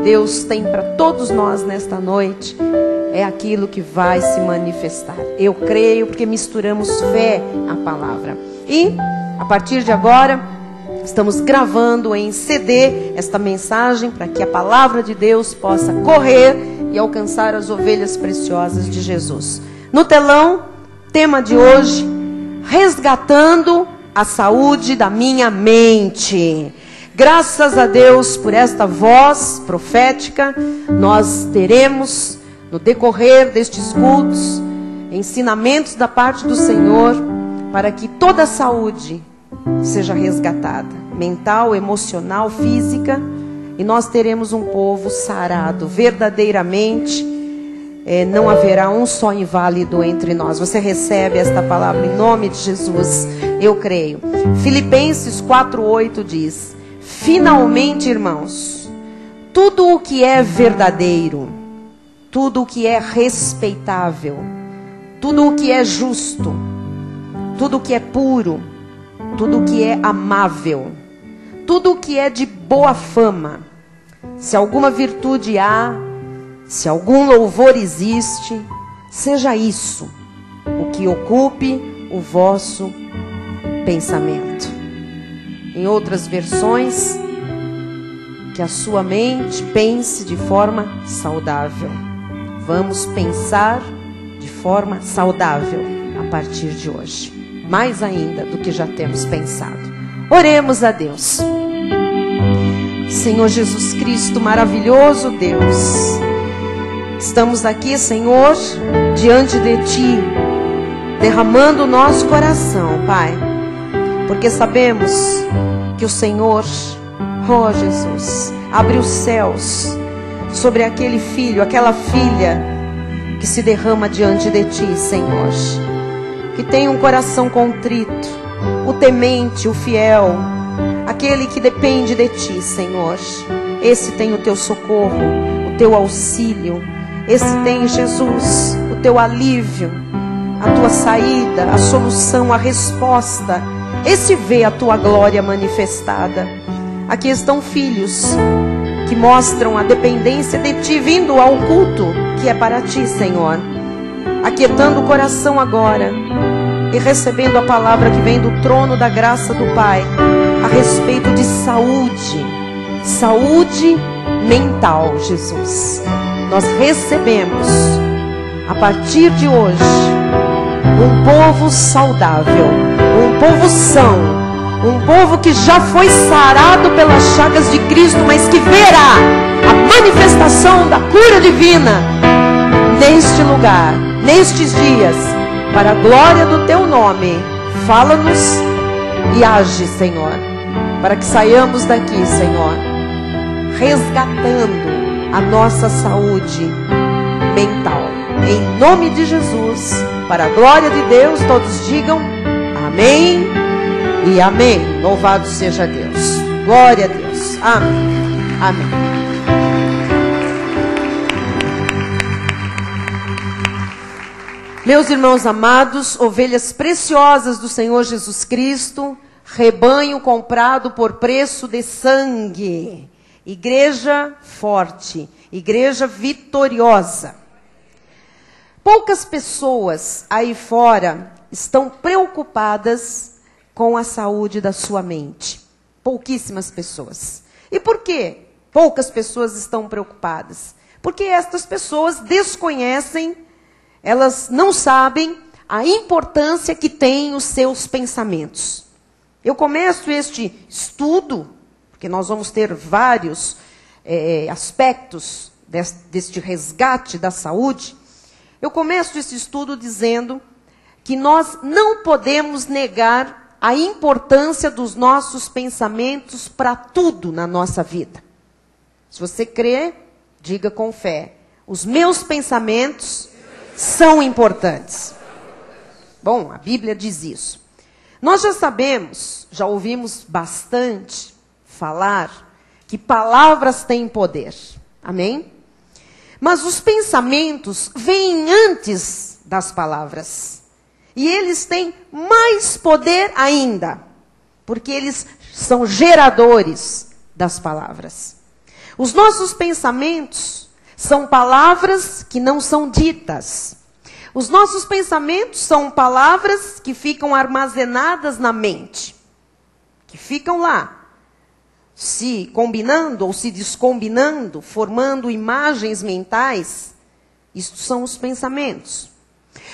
Deus tem para todos nós nesta noite é aquilo que vai se manifestar. Eu creio porque misturamos fé à palavra. E, a partir de agora, estamos gravando em CD esta mensagem para que a palavra de Deus possa correr e alcançar as ovelhas preciosas de Jesus. No telão, tema de hoje: resgatando a saúde da minha mente. Graças a Deus por esta voz profética, nós teremos no decorrer destes cultos ensinamentos da parte do Senhor para que toda a saúde seja resgatada, mental, emocional, física, e nós teremos um povo sarado, verdadeiramente. Não haverá um só inválido entre nós. Você recebe esta palavra em nome de Jesus? Eu creio. Filipenses 4:8 diz: finalmente, irmãos, tudo o que é verdadeiro, tudo o que é respeitável, tudo o que é justo, tudo o que é puro, tudo o que é amável, tudo o que é de boa fama, se alguma virtude há, se algum louvor existe, seja isso o que ocupe o vosso pensamento. Em outras versões, que a sua mente pense de forma saudável. Vamos pensar de forma saudável a partir de hoje, mais ainda do que já temos pensado. Oremos a Deus. Senhor Jesus Cristo, maravilhoso Deus, estamos aqui, Senhor, diante de Ti, derramando o nosso coração, Pai, porque sabemos que o Senhor, oh Jesus, abre os céus sobre aquele filho, aquela filha que se derrama diante de Ti, Senhor, que tem um coração contrito, o temente, o fiel, aquele que depende de Ti, Senhor. Esse tem o Teu socorro, o Teu auxílio. Esse tem, Jesus, o Teu alívio, a Tua saída, a solução, a resposta. Esse vê a Tua glória manifestada. Aqui estão filhos que mostram a dependência de Ti, vindo ao culto que é para Ti, Senhor. Aquietando o coração agora e recebendo a palavra que vem do trono da graça do Pai a respeito de saúde, saúde mental, Jesus. Nós recebemos, a partir de hoje, um povo saudável, um povo são, um povo que já foi sarado pelas chagas de Cristo, mas que verá a manifestação da cura divina neste lugar, nestes dias, para a glória do Teu nome. Fala-nos e age, Senhor, para que saiamos daqui, Senhor, resgatando a nossa saúde mental. Em nome de Jesus, para a glória de Deus, todos digam amém e amém. Louvado seja Deus. Glória a Deus. Amém. Amém. Meus irmãos amados, ovelhas preciosas do Senhor Jesus Cristo, rebanho comprado por preço de sangue, igreja forte, igreja vitoriosa. Poucas pessoas aí fora estão preocupadas com a saúde da sua mente. Pouquíssimas pessoas. E por quê? Poucas pessoas estão preocupadas. Porque estas pessoas desconhecem, elas não sabem a importância que têm os seus pensamentos. Eu começo este estudo, porque nós vamos ter vários aspectos deste resgate da saúde. Eu começo esse estudo dizendo que nós não podemos negar a importância dos nossos pensamentos para tudo na nossa vida. Se você crê, diga com fé: os meus pensamentos são importantes. Bom, a Bíblia diz isso. Nós já sabemos, já ouvimos bastante falar que palavras têm poder. Amém? Mas os pensamentos vêm antes das palavras. E eles têm mais poder ainda, porque eles são geradores das palavras. Os nossos pensamentos são palavras que não são ditas. Os nossos pensamentos são palavras que ficam armazenadas na mente, que ficam lá, se combinando ou se descombinando, formando imagens mentais. Isto são os pensamentos.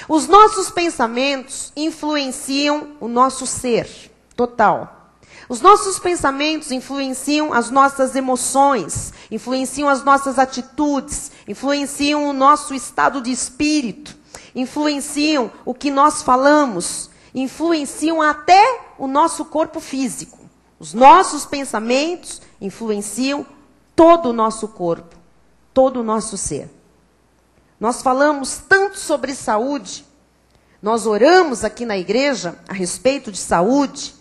Os nossos pensamentos influenciam o nosso ser total. Os nossos pensamentos influenciam as nossas emoções, influenciam as nossas atitudes, influenciam o nosso estado de espírito, influenciam o que nós falamos, influenciam até o nosso corpo físico. Os nossos pensamentos influenciam todo o nosso corpo, todo o nosso ser. Nós falamos tanto sobre saúde, nós oramos aqui na igreja a respeito de saúde,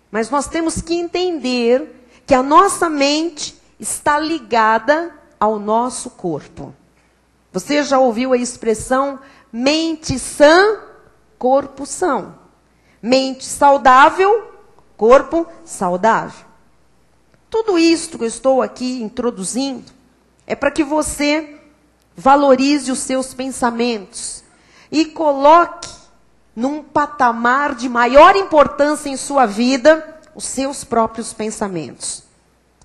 mas nós temos que entender que a nossa mente está ligada ao nosso corpo. Você já ouviu a expressão mente sã, corpo são? Mente saudável, corpo saudável. Tudo isto que eu estou aqui introduzindo é para que você valorize os seus pensamentos e coloque num patamar de maior importância em sua vida os seus próprios pensamentos.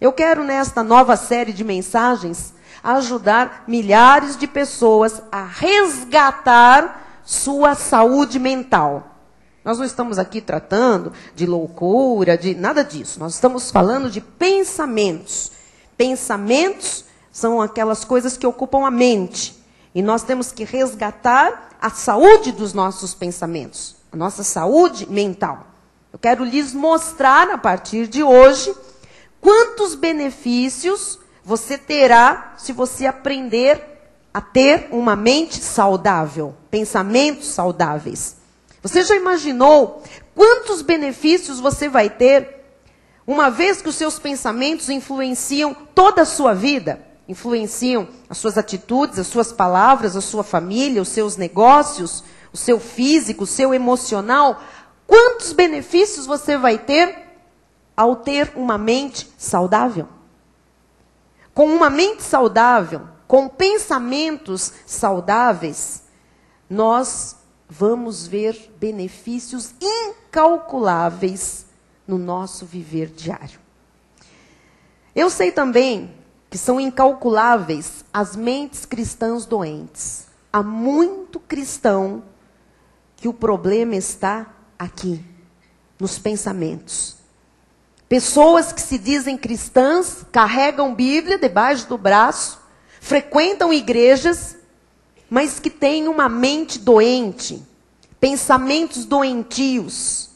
Eu quero, nesta nova série de mensagens, ajudar milhares de pessoas a resgatar sua saúde mental. Nós não estamos aqui tratando de loucura, de nada disso. Nós estamos falando de pensamentos. Pensamentos são aquelas coisas que ocupam a mente. E nós temos que resgatar a saúde dos nossos pensamentos, a nossa saúde mental. Eu quero lhes mostrar, a partir de hoje, quantos benefícios você terá se você aprender a ter uma mente saudável, pensamentos saudáveis. Você já imaginou quantos benefícios você vai ter uma vez que os seus pensamentos influenciam toda a sua vida? Influenciam as suas atitudes, as suas palavras, a sua família, os seus negócios, o seu físico, o seu emocional. Quantos benefícios você vai ter ao ter uma mente saudável? Com uma mente saudável, com pensamentos saudáveis, nós vamos ver benefícios incalculáveis no nosso viver diário. Eu sei também que são incalculáveis as mentes cristãs doentes. Há muito cristão que o problema está aqui, nos pensamentos. Pessoas que se dizem cristãs, carregam Bíblia debaixo do braço, frequentam igrejas, mas que têm uma mente doente, pensamentos doentios,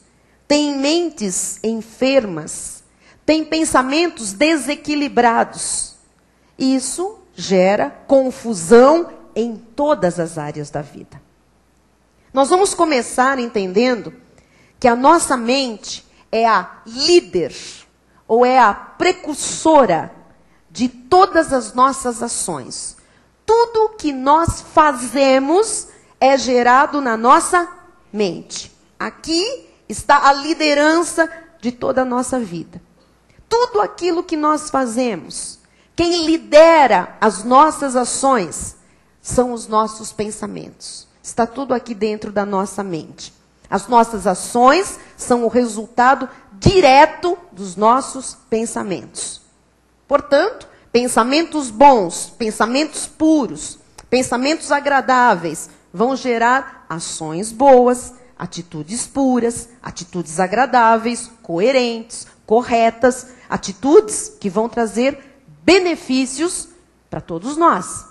têm mentes enfermas, têm pensamentos desequilibrados. Isso gera confusão em todas as áreas da vida. Nós vamos começar entendendo que a nossa mente é a líder, ou é a precursora de todas as nossas ações. Tudo que nós fazemos é gerado na nossa mente. Aqui está a liderança de toda a nossa vida. Tudo aquilo que nós fazemos, quem lidera as nossas ações são os nossos pensamentos. Está tudo aqui dentro da nossa mente. As nossas ações são o resultado direto dos nossos pensamentos. Portanto, pensamentos bons, pensamentos puros, pensamentos agradáveis vão gerar ações boas, atitudes puras, atitudes agradáveis, coerentes, corretas, atitudes que vão trazer benefícios para todos nós.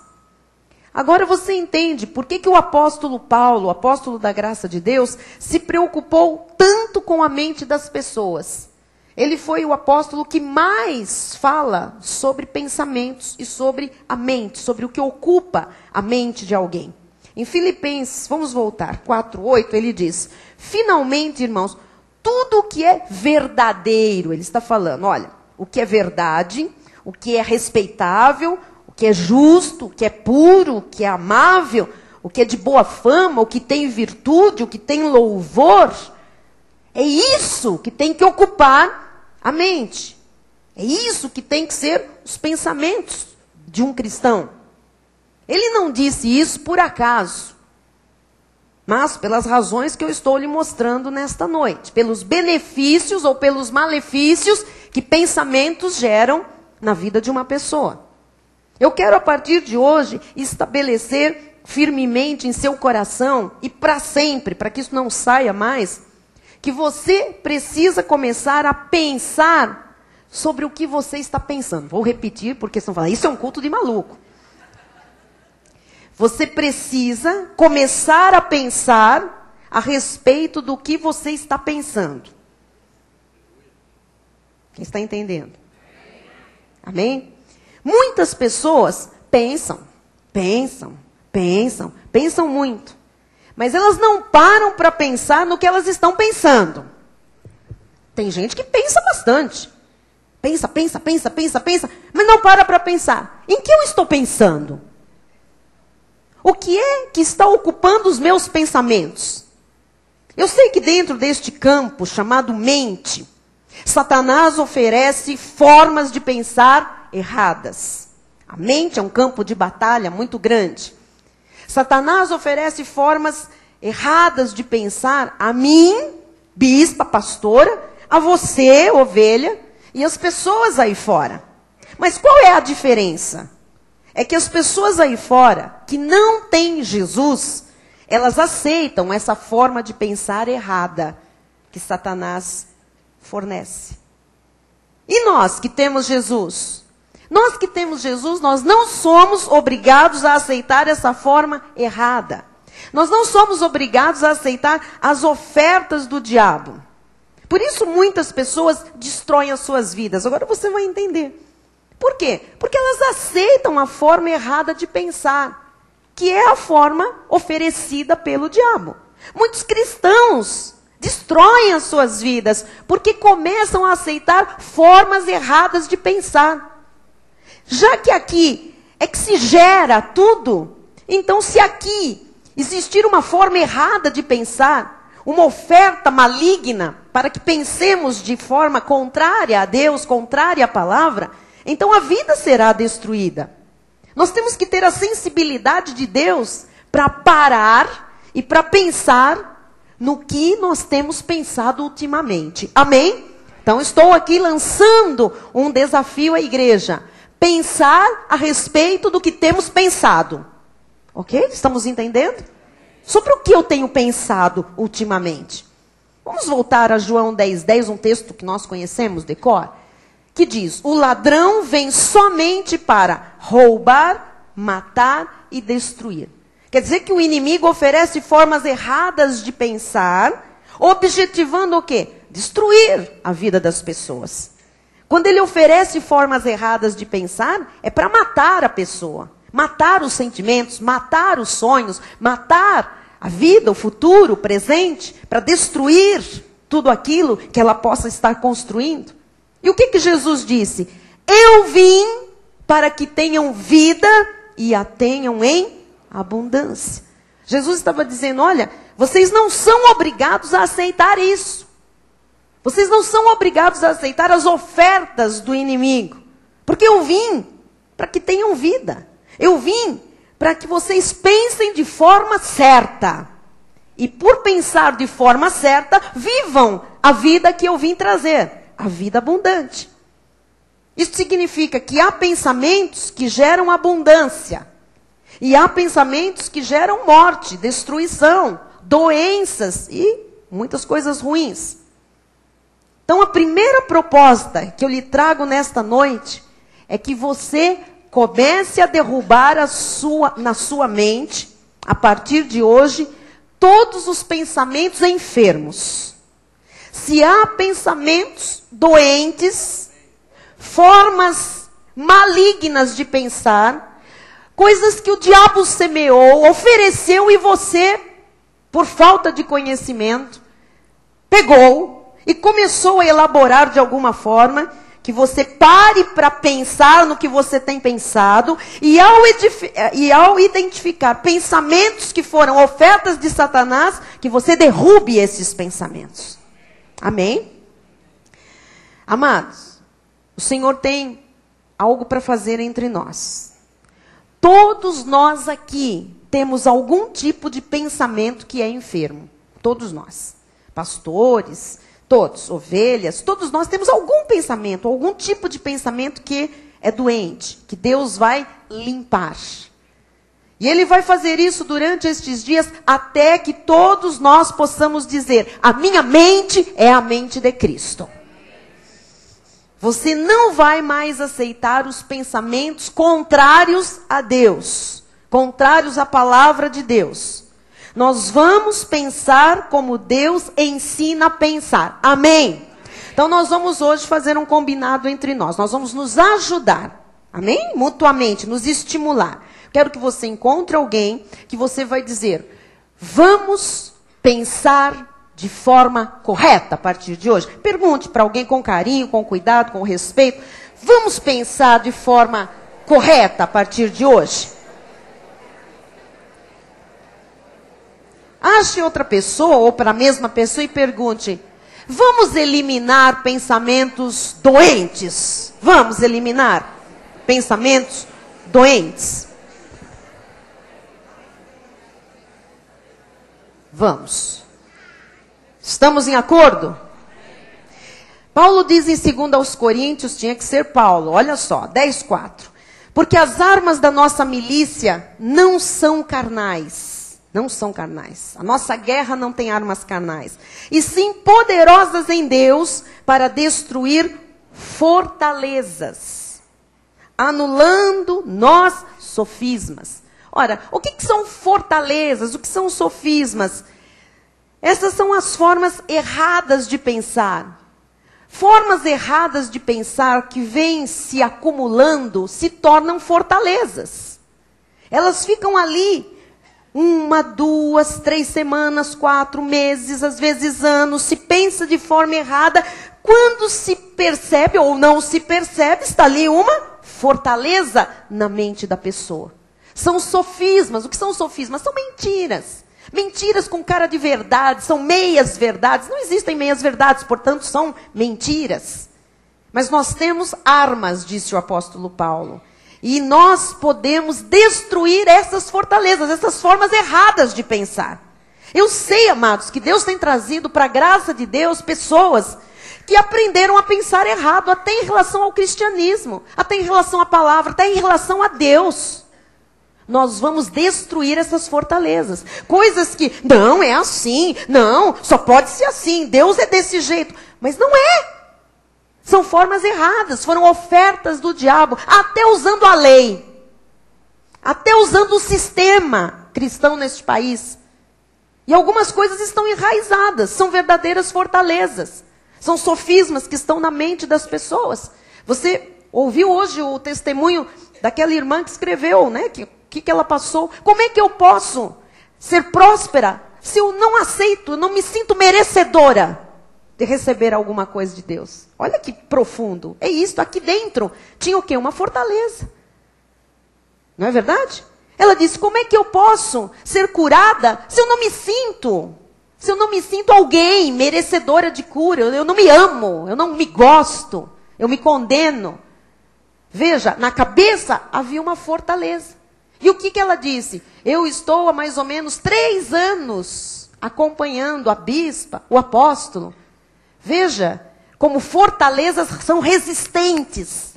Agora você entende por que o apóstolo Paulo, o apóstolo da graça de Deus, se preocupou tanto com a mente das pessoas. Ele foi o apóstolo que mais fala sobre pensamentos e sobre a mente, sobre o que ocupa a mente de alguém. Em Filipenses, vamos voltar, 4:8, ele diz: finalmente, irmãos, tudo o que é verdadeiro, ele está falando, olha, o que é verdade, o que é respeitável, o que é justo, o que é puro, o que é amável, o que é de boa fama, o que tem virtude, o que tem louvor, é isso que tem que ocupar a mente. É isso que tem que ser os pensamentos de um cristão. Ele não disse isso por acaso, mas pelas razões que eu estou lhe mostrando nesta noite. Pelos benefícios ou pelos malefícios que pensamentos geram na vida de uma pessoa. Eu quero, a partir de hoje, estabelecer firmemente em seu coração e para sempre, para que isso não saia mais, que você precisa começar a pensar sobre o que você está pensando. Vou repetir, porque senão falar, isso é um culto de maluco. Você precisa começar a pensar a respeito do que você está pensando. Quem está entendendo? Amém? Muitas pessoas pensam muito. Mas elas não param para pensar no que elas estão pensando. Tem gente que pensa bastante. Pensa, mas não para pensar. Em que eu estou pensando? O que é que está ocupando os meus pensamentos? Eu sei que dentro deste campo chamado mente, Satanás oferece formas de pensar erradas. A mente é um campo de batalha muito grande. Satanás oferece formas erradas de pensar a mim, bispa, pastora, a você, ovelha, e as pessoas aí fora. Mas qual é a diferença? É que as pessoas aí fora, que não têm Jesus, elas aceitam essa forma de pensar errada que Satanás fornece. E nós que temos Jesus? Nós que temos Jesus, nós não somos obrigados a aceitar essa forma errada. Nós não somos obrigados a aceitar as ofertas do diabo. Por isso muitas pessoas destroem as suas vidas. Agora você vai entender. Por quê? Porque elas aceitam a forma errada de pensar, que é a forma oferecida pelo diabo. Muitos cristãos destroem as suas vidas porque começam a aceitar formas erradas de pensar. Já que aqui é que se gera tudo, então se aqui existir uma forma errada de pensar, uma oferta maligna para que pensemos de forma contrária a Deus, contrária à palavra, então a vida será destruída. Nós temos que ter a sensibilidade de Deus para parar e para pensar no que nós temos pensado ultimamente. Amém? Então estou aqui lançando um desafio à igreja. Pensar a respeito do que temos pensado. Ok? Estamos entendendo? Sobre o que eu tenho pensado ultimamente. Vamos voltar a João 10:10, um texto que nós conhecemos de cor, que diz: o ladrão vem somente para roubar, matar e destruir. Quer dizer que o inimigo oferece formas erradas de pensar, objetivando o quê? Destruir a vida das pessoas. Quando ele oferece formas erradas de pensar, é para matar a pessoa. Matar os sentimentos, matar os sonhos, matar a vida, o futuro, o presente, para destruir tudo aquilo que ela possa estar construindo. E o que Jesus disse? Eu vim para que tenham vida e a tenham em abundância. Jesus estava dizendo, olha, vocês não são obrigados a aceitar isso. Vocês não são obrigados a aceitar as ofertas do inimigo. Porque eu vim para que tenham vida. Eu vim para que vocês pensem de forma certa. E por pensar de forma certa, vivam a vida que eu vim trazer. A vida abundante. Isso significa que há pensamentos que geram abundância. E há pensamentos que geram morte, destruição, doenças e muitas coisas ruins. Então a primeira proposta que eu lhe trago nesta noite é que você comece a derrubar na sua mente, a partir de hoje, todos os pensamentos enfermos. Se há pensamentos doentes, formas malignas de pensar, coisas que o diabo semeou, ofereceu e você, por falta de conhecimento, pegou e começou a elaborar de alguma forma, que você pare para pensar no que você tem pensado, e ao identificar pensamentos que foram ofertas de Satanás, que você derrube esses pensamentos. Amém? Amados, o Senhor tem algo para fazer entre nós. Todos nós aqui temos algum tipo de pensamento que é enfermo. Todos nós. Pastores, todos, ovelhas, todos nós temos algum pensamento, algum tipo de pensamento que é doente, que Deus vai limpar. E Ele vai fazer isso durante estes dias, até que todos nós possamos dizer: a minha mente é a mente de Cristo. Você não vai mais aceitar os pensamentos contrários a Deus, contrários à palavra de Deus. Nós vamos pensar como Deus ensina a pensar. Amém? Então nós vamos hoje fazer um combinado entre nós. Nós vamos nos ajudar. Amém? Mutuamente, nos estimular. Quero que você encontre alguém que você vai dizer: vamos pensar de forma correta a partir de hoje. Pergunte para alguém com carinho, com cuidado, com respeito. Vamos pensar de forma correta a partir de hoje? Ache outra pessoa ou para a mesma pessoa e pergunte: vamos eliminar pensamentos doentes? Vamos eliminar pensamentos doentes? Vamos. Estamos em acordo? Paulo diz em 2 aos Coríntios, tinha que ser Paulo, olha só, 10:4. Porque as armas da nossa milícia não são carnais. Não são carnais. A nossa guerra não tem armas carnais. E sim poderosas em Deus para destruir fortalezas. Anulando nós sofismas. Ora, o que são fortalezas? O que são sofismas? Essas são as formas erradas de pensar. Formas erradas de pensar que vêm se acumulando, se tornam fortalezas. Elas ficam ali 1, 2, 3 semanas, 4 meses, às vezes anos. Se pensa de forma errada, quando se percebe ou não se percebe, está ali uma fortaleza na mente da pessoa. São sofismas. O que são sofismas? São mentiras. Mentiras com cara de verdade, são meias verdades. Não existem meias verdades, portanto são mentiras. Mas nós temos armas, disse o apóstolo Paulo. E nós podemos destruir essas fortalezas, essas formas erradas de pensar. Eu sei, amados, que Deus tem trazido para a graça de Deus pessoas que aprenderam a pensar errado, até em relação ao cristianismo, até em relação à palavra, até em relação a Deus. Nós vamos destruir essas fortalezas. Coisas que, não, é assim, não, só pode ser assim, Deus é desse jeito. Mas não é. São formas erradas, foram ofertas do diabo, até usando a lei. Até usando o sistema cristão neste país. E algumas coisas estão enraizadas, são verdadeiras fortalezas. São sofismas que estão na mente das pessoas. Você ouviu hoje o testemunho daquela irmã que escreveu, né, que ela passou. Como é que eu posso ser próspera se eu não aceito, não me sinto merecedora de receber alguma coisa de Deus? Olha que profundo. É isso, aqui dentro tinha o quê? Uma fortaleza. Não é verdade? Ela disse: como é que eu posso ser curada se eu não me sinto? Se eu não me sinto alguém merecedora de cura? Eu não me amo, eu não me gosto, eu me condeno. Veja, na cabeça havia uma fortaleza. E o que ela disse? Eu estou há mais ou menos 3 anos acompanhando a bispa, o apóstolo. Veja, como fortalezas são resistentes.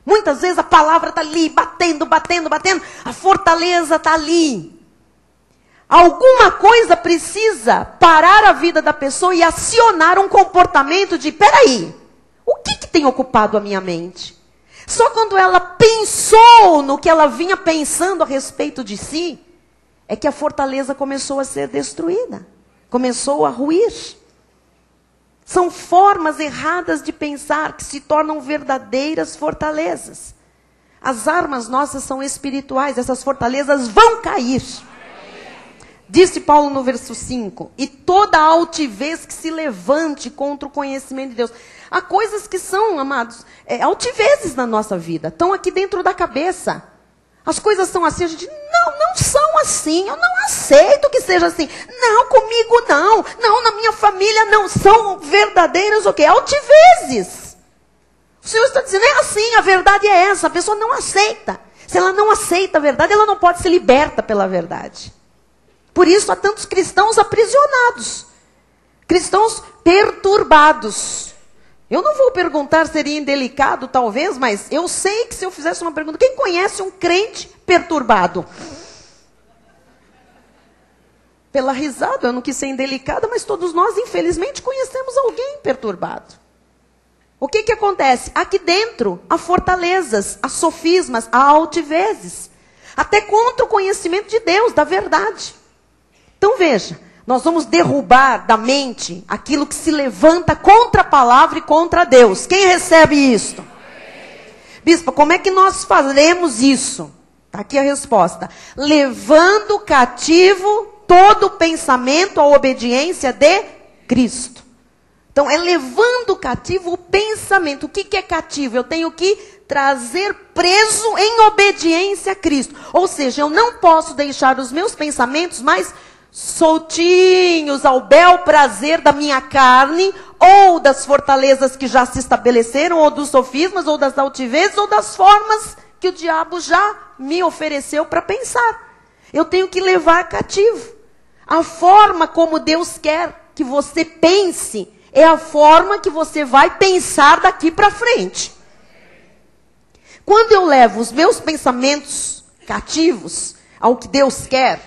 Muitas vezes a palavra está ali, batendo. A fortaleza está ali. Alguma coisa precisa parar a vida da pessoa e acionar um comportamento de: peraí, o que tem ocupado a minha mente? Só quando ela pensou no que ela vinha pensando a respeito de si, é que a fortaleza começou a ser destruída. Começou a ruir. São formas erradas de pensar que se tornam verdadeiras fortalezas. As armas nossas são espirituais, essas fortalezas vão cair. Disse Paulo no verso 5, e toda altivez que se levante contra o conhecimento de Deus. Há coisas que são, amados, altivezes na nossa vida, estão aqui dentro da cabeça. As coisas são assim, a gente, não são assim, eu não aceito que seja assim. Não, comigo não, na minha família não, são verdadeiras o quê? Altivezes. O Senhor está dizendo, é assim, a verdade é essa. A pessoa não aceita. Se ela não aceita a verdade, ela não pode ser liberta pela verdade. Por isso há tantos cristãos aprisionados. Cristãos perturbados. Eu não vou perguntar, seria indelicado talvez, mas eu sei que se eu fizesse uma pergunta, quem conhece um crente perturbado? Pela risada, eu não quis ser indelicada, mas todos nós, infelizmente, conhecemos alguém perturbado. O que acontece? Aqui dentro, há fortalezas, há sofismas, há altivezes. Até contra o conhecimento de Deus, da verdade. Então veja, nós vamos derrubar da mente aquilo que se levanta contra a palavra e contra Deus. Quem recebe isto? Bispo, como é que nós faremos isso? Está aqui a resposta. Levando cativo todo pensamento à obediência de Cristo. Então, é levando cativo o pensamento. O que é cativo? Eu tenho que trazer preso em obediência a Cristo. Ou seja, eu não posso deixar os meus pensamentos mais soltinhos ao bel prazer da minha carne, ou das fortalezas que já se estabeleceram, ou dos sofismas, ou das altivezes, ou das formas que o diabo já me ofereceu para pensar. Eu tenho que levar cativo. A forma como Deus quer que você pense é a forma que você vai pensar daqui para frente. Quando eu levo os meus pensamentos cativos ao que Deus quer,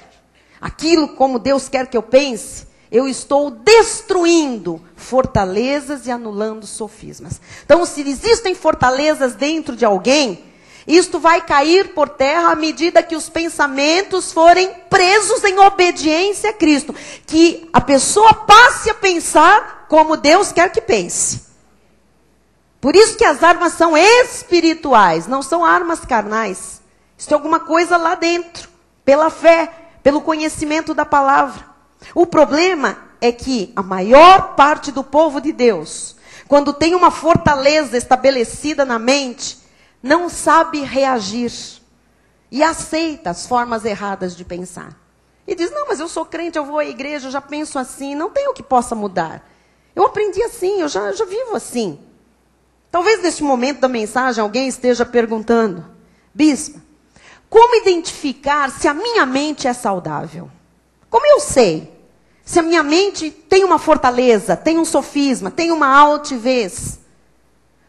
aquilo como Deus quer que eu pense, eu estou destruindo fortalezas e anulando sofismas. Então, se existem fortalezas dentro de alguém, isto vai cair por terra à medida que os pensamentos forem presos em obediência a Cristo. Que a pessoa passe a pensar como Deus quer que pense. Por isso que as armas são espirituais, não são armas carnais. Isso tem alguma coisa lá dentro, pela fé, pelo conhecimento da palavra. O problema é que a maior parte do povo de Deus, quando tem uma fortaleza estabelecida na mente, não sabe reagir e aceita as formas erradas de pensar. E diz, não, mas eu sou crente, eu vou à igreja, eu já penso assim, não tem o que possa mudar. Eu aprendi assim, eu já vivo assim. Talvez neste momento da mensagem alguém esteja perguntando, bispo, como identificar se a minha mente é saudável? Como eu sei se a minha mente tem uma fortaleza, tem um sofisma, tem uma altivez?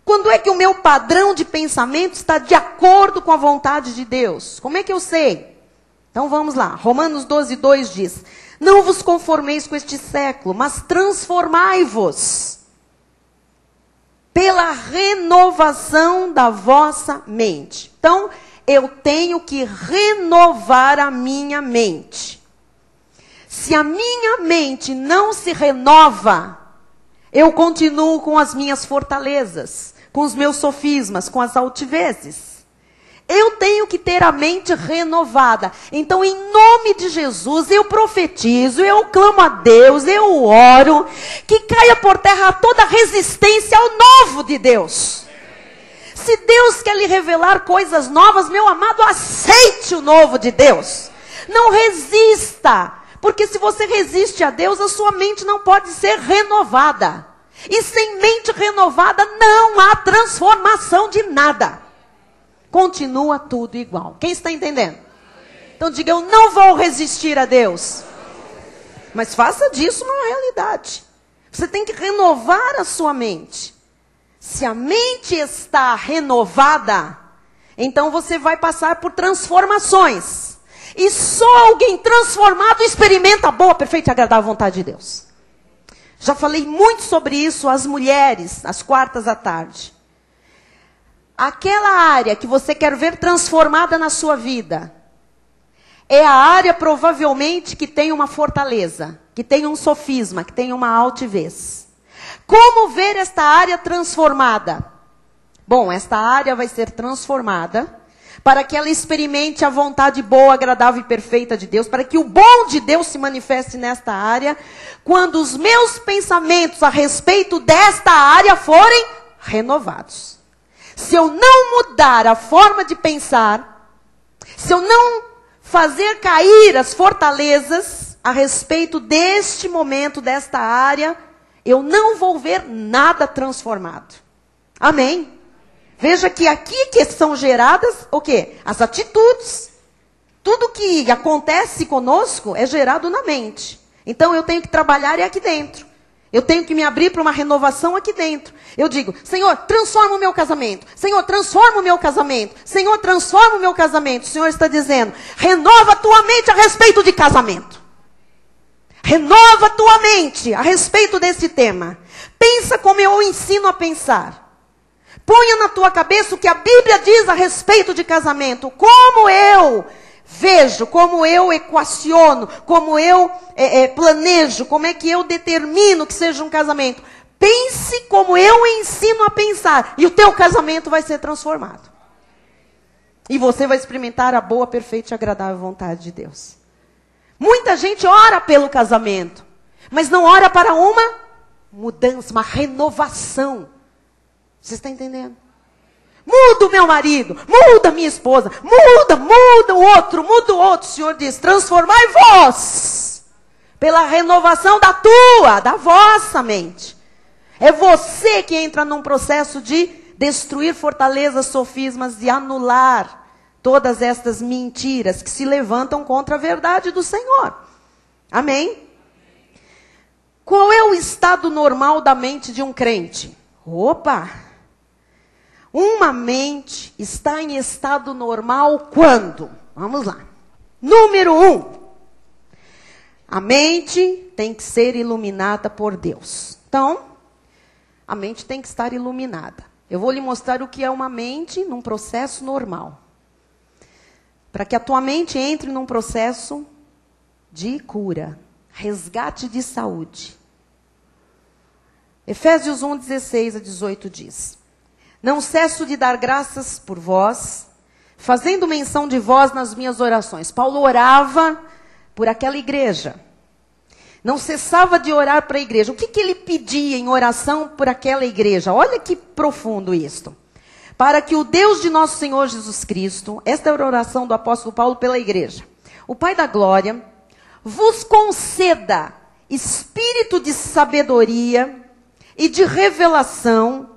Quando é que o meu padrão de pensamento está de acordo com a vontade de Deus? Como é que eu sei? Então vamos lá. Romanos 12:2 diz, não vos conformeis com este século, mas transformai-vos pela renovação da vossa mente. Então, eu tenho que renovar a minha mente. Se a minha mente não se renova, eu continuo com as minhas fortalezas, com os meus sofismas, com as altivezes. Eu tenho que ter a mente renovada. Então, em nome de Jesus, eu profetizo, eu clamo a Deus, eu oro, que caia por terra toda resistência ao novo de Deus. Se Deus quer lhe revelar coisas novas, meu amado, aceite o novo de Deus. Não resista. Porque se você resiste a Deus, a sua mente não pode ser renovada. E sem mente renovada, não há transformação de nada. Continua tudo igual. Quem está entendendo? Então diga, eu não vou resistir a Deus. Mas faça disso uma realidade. Você tem que renovar a sua mente. Se a mente está renovada, então você vai passar por transformações. E só alguém transformado experimenta a boa, perfeita e agradável vontade de Deus. Já falei muito sobre isso às mulheres, às quartas à tarde. Aquela área que você quer ver transformada na sua vida, é a área provavelmente que tem uma fortaleza, que tem um sofisma, que tem uma altivez. Como ver esta área transformada? Bom, esta área vai ser transformada para que ela experimente a vontade boa, agradável e perfeita de Deus, para que o bom de Deus se manifeste nesta área, quando os meus pensamentos a respeito desta área forem renovados. Se eu não mudar a forma de pensar, se eu não fazer cair as fortalezas a respeito deste momento, desta área, eu não vou ver nada transformado. Amém? Veja que aqui que são geradas o quê? As atitudes. Tudo que acontece conosco é gerado na mente. Então eu tenho que trabalhar aqui dentro. Eu tenho que me abrir para uma renovação aqui dentro. Eu digo, Senhor, transforma o meu casamento. Senhor, transforma o meu casamento. Senhor, transforma o meu casamento. O Senhor está dizendo, renova a tua mente a respeito de casamento. Renova a tua mente a respeito desse tema. Pensa como eu ensino a pensar. Ponha na tua cabeça o que a Bíblia diz a respeito de casamento. Como eu vejo, como eu equaciono, como eu planejo, como é que eu determino que seja um casamento. Pense como eu ensino a pensar. E o teu casamento vai ser transformado. E você vai experimentar a boa, perfeita e agradável vontade de Deus. Muita gente ora pelo casamento, mas não ora para uma mudança, uma renovação. Você está entendendo? Muda o meu marido, muda a minha esposa, muda o outro. O Senhor diz, transformai vós, pela renovação da vossa mente. É você que entra num processo de destruir fortalezas, sofismas e anular todas estas mentiras que se levantam contra a verdade do Senhor. Amém? Qual é o estado normal da mente de um crente? Opa! Uma mente está em estado normal quando? Vamos lá. Número 1. A mente tem que ser iluminada por Deus. Então, a mente tem que estar iluminada. Eu vou lhe mostrar o que é uma mente num processo normal. Para que a tua mente entre num processo de cura, resgate de saúde. Efésios 1, 16 a 18 diz: não cesso de dar graças por vós, fazendo menção de vós nas minhas orações. Paulo orava por aquela igreja. Não cessava de orar para a igreja. O que ele pedia em oração por aquela igreja? Olha que profundo isto. Para que o Deus de nosso Senhor Jesus Cristo, esta era a oração do apóstolo Paulo pela igreja, o Pai da glória, vos conceda espírito de sabedoria e de revelação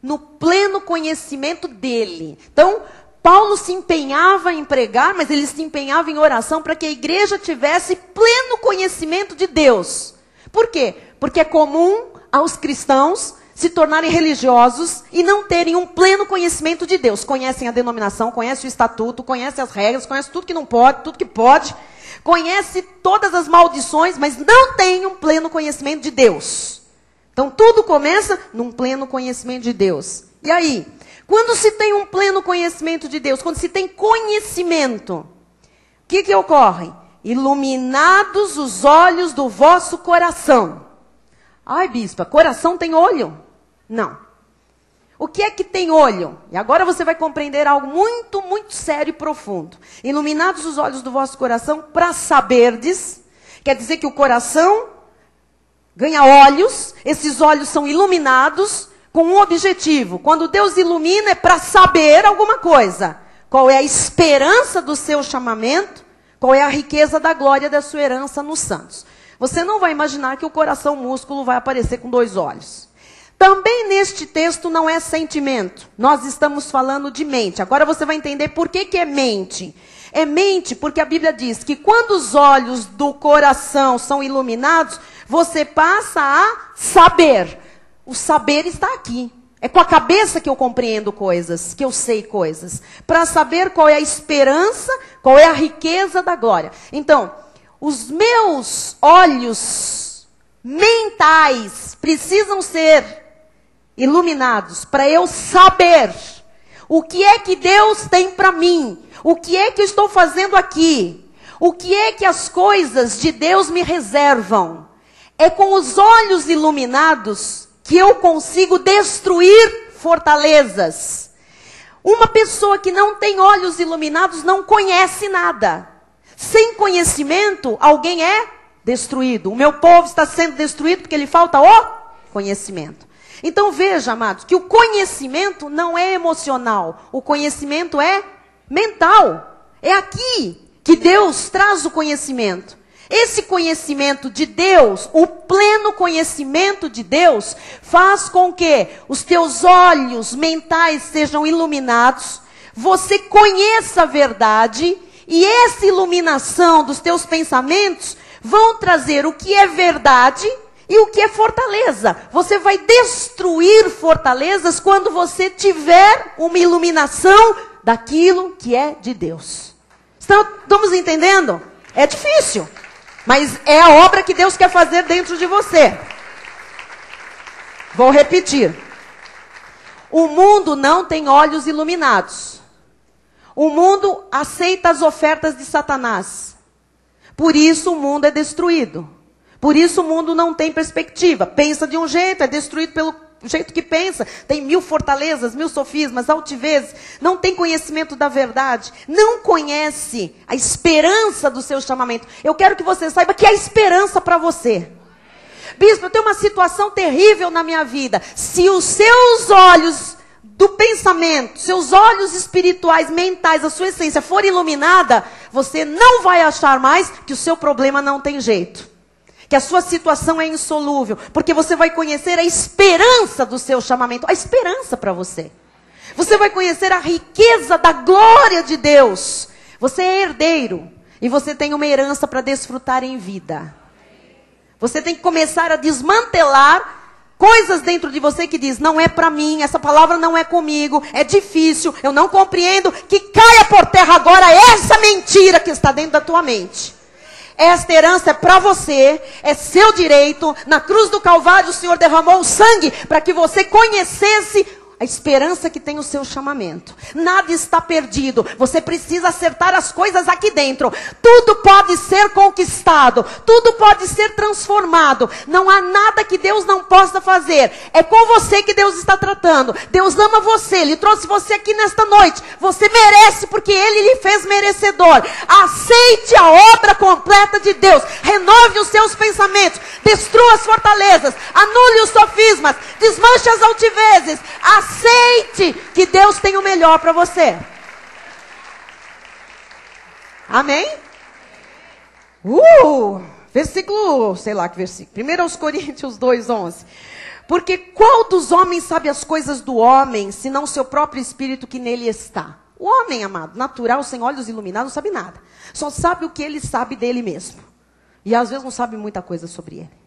no pleno conhecimento dele. Então, Paulo se empenhava em pregar, mas ele se empenhava em oração para que a igreja tivesse pleno conhecimento de Deus. Por quê? Porque é comum aos cristãos se tornarem religiosos e não terem um pleno conhecimento de Deus. Conhecem a denominação, conhecem o estatuto, conhecem as regras, conhecem tudo que não pode, tudo que pode. Conhecem todas as maldições, mas não têm um pleno conhecimento de Deus. Então, tudo começa num pleno conhecimento de Deus. E aí, quando se tem um pleno conhecimento de Deus, quando se tem conhecimento, o que ocorre? Iluminados os olhos do vosso coração. Ai, bispa, coração tem olho? Não. O que é que tem olho? E agora você vai compreender algo muito, muito sério e profundo. Iluminados os olhos do vosso coração para saberdes, quer dizer que o coração ganha olhos, esses olhos são iluminados com um objetivo. Quando Deus ilumina é para saber alguma coisa. Qual é a esperança do seu chamamento? Qual é a riqueza da glória da sua herança nos santos? Você não vai imaginar que o coração músculo vai aparecer com 2 olhos. Também neste texto não é sentimento. Nós estamos falando de mente. Agora você vai entender por que é mente. É mente porque a Bíblia diz que quando os olhos do coração são iluminados, você passa a saber. O saber está aqui. É com a cabeça que eu compreendo coisas, que eu sei coisas. Para saber qual é a esperança, qual é a riqueza da glória. Então, os meus olhos mentais precisam ser iluminados para eu saber o que é que Deus tem para mim. O que é que eu estou fazendo aqui? O que é que as coisas de Deus me reservam? É com os olhos iluminados que eu consigo destruir fortalezas. Uma pessoa que não tem olhos iluminados não conhece nada. Sem conhecimento, alguém é destruído. O meu povo está sendo destruído porque lhe falta o conhecimento. Então veja, amados, que o conhecimento não é emocional. O conhecimento é mental. É aqui que Deus traz o conhecimento. Esse conhecimento de Deus, o pleno conhecimento de Deus, faz com que os teus olhos mentais sejam iluminados, você conheça a verdade, e essa iluminação dos teus pensamentos vão trazer o que é verdade e o que é fortaleza. Você vai destruir fortalezas quando você tiver uma iluminação daquilo que é de Deus. Estamos entendendo? É difícil, mas é a obra que Deus quer fazer dentro de você. Vou repetir. O mundo não tem olhos iluminados. O mundo aceita as ofertas de Satanás. Por isso o mundo é destruído. Por isso o mundo não tem perspectiva. Pensa de um jeito, é destruído pelo jeito que pensa. Tem 1000 fortalezas, 1000 sofismas, altivezes. Não tem conhecimento da verdade. Não conhece a esperança do seu chamamento. Eu quero que você saiba que há esperança para você. Bispo, eu tenho uma situação terrível na minha vida. Se os seus olhos do pensamento, seus olhos espirituais, mentais, a sua essência for iluminada, você não vai achar mais que o seu problema não tem jeito. Que a sua situação é insolúvel. Porque você vai conhecer a esperança do seu chamamento. A esperança para você. Você vai conhecer a riqueza da glória de Deus. Você é herdeiro. E você tem uma herança para desfrutar em vida. Você tem que começar a desmantelar coisas dentro de você que diz, não é para mim, essa palavra não é comigo, é difícil, eu não compreendo, que caia por terra agora essa mentira que está dentro da tua mente. Esta herança é para você, é seu direito. Na cruz do Calvário o Senhor derramou o sangue para que você conhecesse a esperança que tem o seu chamamento. Nada está perdido. Você precisa acertar as coisas aqui dentro. Tudo pode ser conquistado. Tudo pode ser transformado. Não há nada que Deus não possa fazer. É com você que Deus está tratando. Deus ama você. Ele trouxe você aqui nesta noite. Você merece porque Ele lhe fez merecedor. Aceite a obra completa de Deus. Renove os seus pensamentos. Destrua as fortalezas. Anule os sofismas. Desmanche as altivezes. Aceite que Deus tem o melhor para você. Amém? Versículo, sei lá que versículo. 1 Coríntios 2:11. Porque qual dos homens sabe as coisas do homem, senão seu próprio espírito que nele está? O homem, amado, natural, sem olhos iluminados, não sabe nada. Só sabe o que ele sabe dele mesmo. E às vezes não sabe muita coisa sobre ele.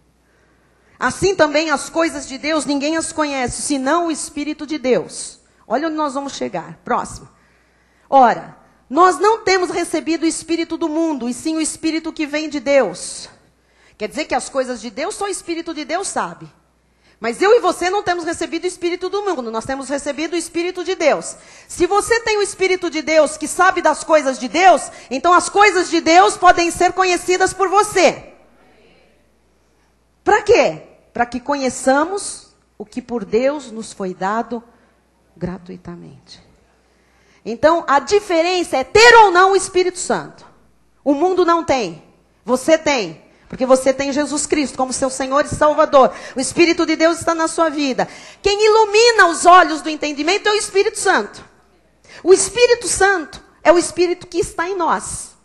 Assim também as coisas de Deus, ninguém as conhece, senão o Espírito de Deus. Olha onde nós vamos chegar. Próximo. Ora, nós não temos recebido o Espírito do mundo, e sim o Espírito que vem de Deus. Quer dizer que as coisas de Deus, só o Espírito de Deus sabe. Mas eu e você não temos recebido o Espírito do mundo, nós temos recebido o Espírito de Deus. Se você tem o Espírito de Deus que sabe das coisas de Deus, então as coisas de Deus podem ser conhecidas por você. Para quê? Para que conheçamos o que por Deus nos foi dado gratuitamente. Então, a diferença é ter ou não o Espírito Santo. O mundo não tem. Você tem. Porque você tem Jesus Cristo como seu Senhor e Salvador. O Espírito de Deus está na sua vida. Quem ilumina os olhos do entendimento é o Espírito Santo. O Espírito Santo é o Espírito que está em nós.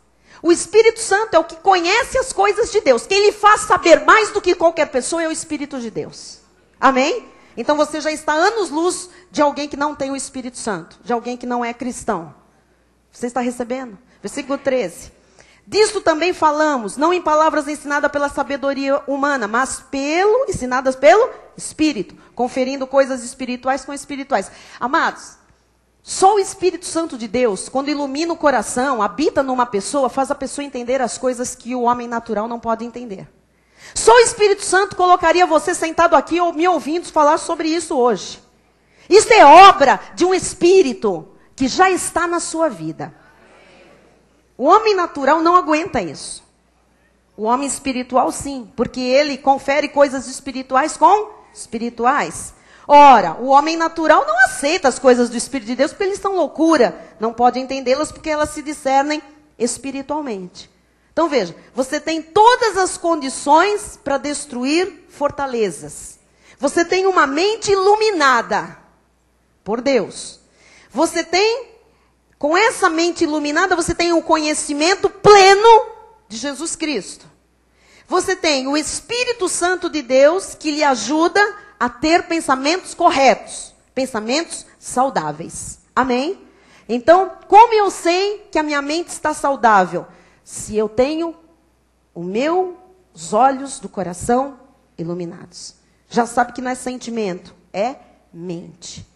O Espírito Santo é o que conhece as coisas de Deus. Quem lhe faz saber mais do que qualquer pessoa é o Espírito de Deus. Amém? Então você já está anos-luz de alguém que não tem o Espírito Santo. De alguém que não é cristão. Você está recebendo? Versículo 13. Disto também falamos, não em palavras ensinadas pela sabedoria humana, mas ensinadas pelo Espírito. Conferindo coisas espirituais com espirituais. Amados, só o Espírito Santo de Deus, quando ilumina o coração, habita numa pessoa, faz a pessoa entender as coisas que o homem natural não pode entender. Só o Espírito Santo colocaria você sentado aqui ou me ouvindo falar sobre isso hoje. Isso é obra de um Espírito que já está na sua vida. O homem natural não aguenta isso. O homem espiritual sim, porque ele confere coisas espirituais com espirituais. Ora, o homem natural não aceita as coisas do Espírito de Deus porque eles são loucura. Não pode entendê-las porque elas se discernem espiritualmente. Então veja, você tem todas as condições para destruir fortalezas. Você tem uma mente iluminada por Deus. Você tem, com essa mente iluminada, você tem o conhecimento pleno de Jesus Cristo. você tem o Espírito Santo de Deus que lhe ajuda a ter pensamentos corretos, pensamentos saudáveis. Amém? Então, como eu sei que a minha mente está saudável? Se eu tenho os olhos do coração iluminados. Já sabe que não é sentimento, é mente.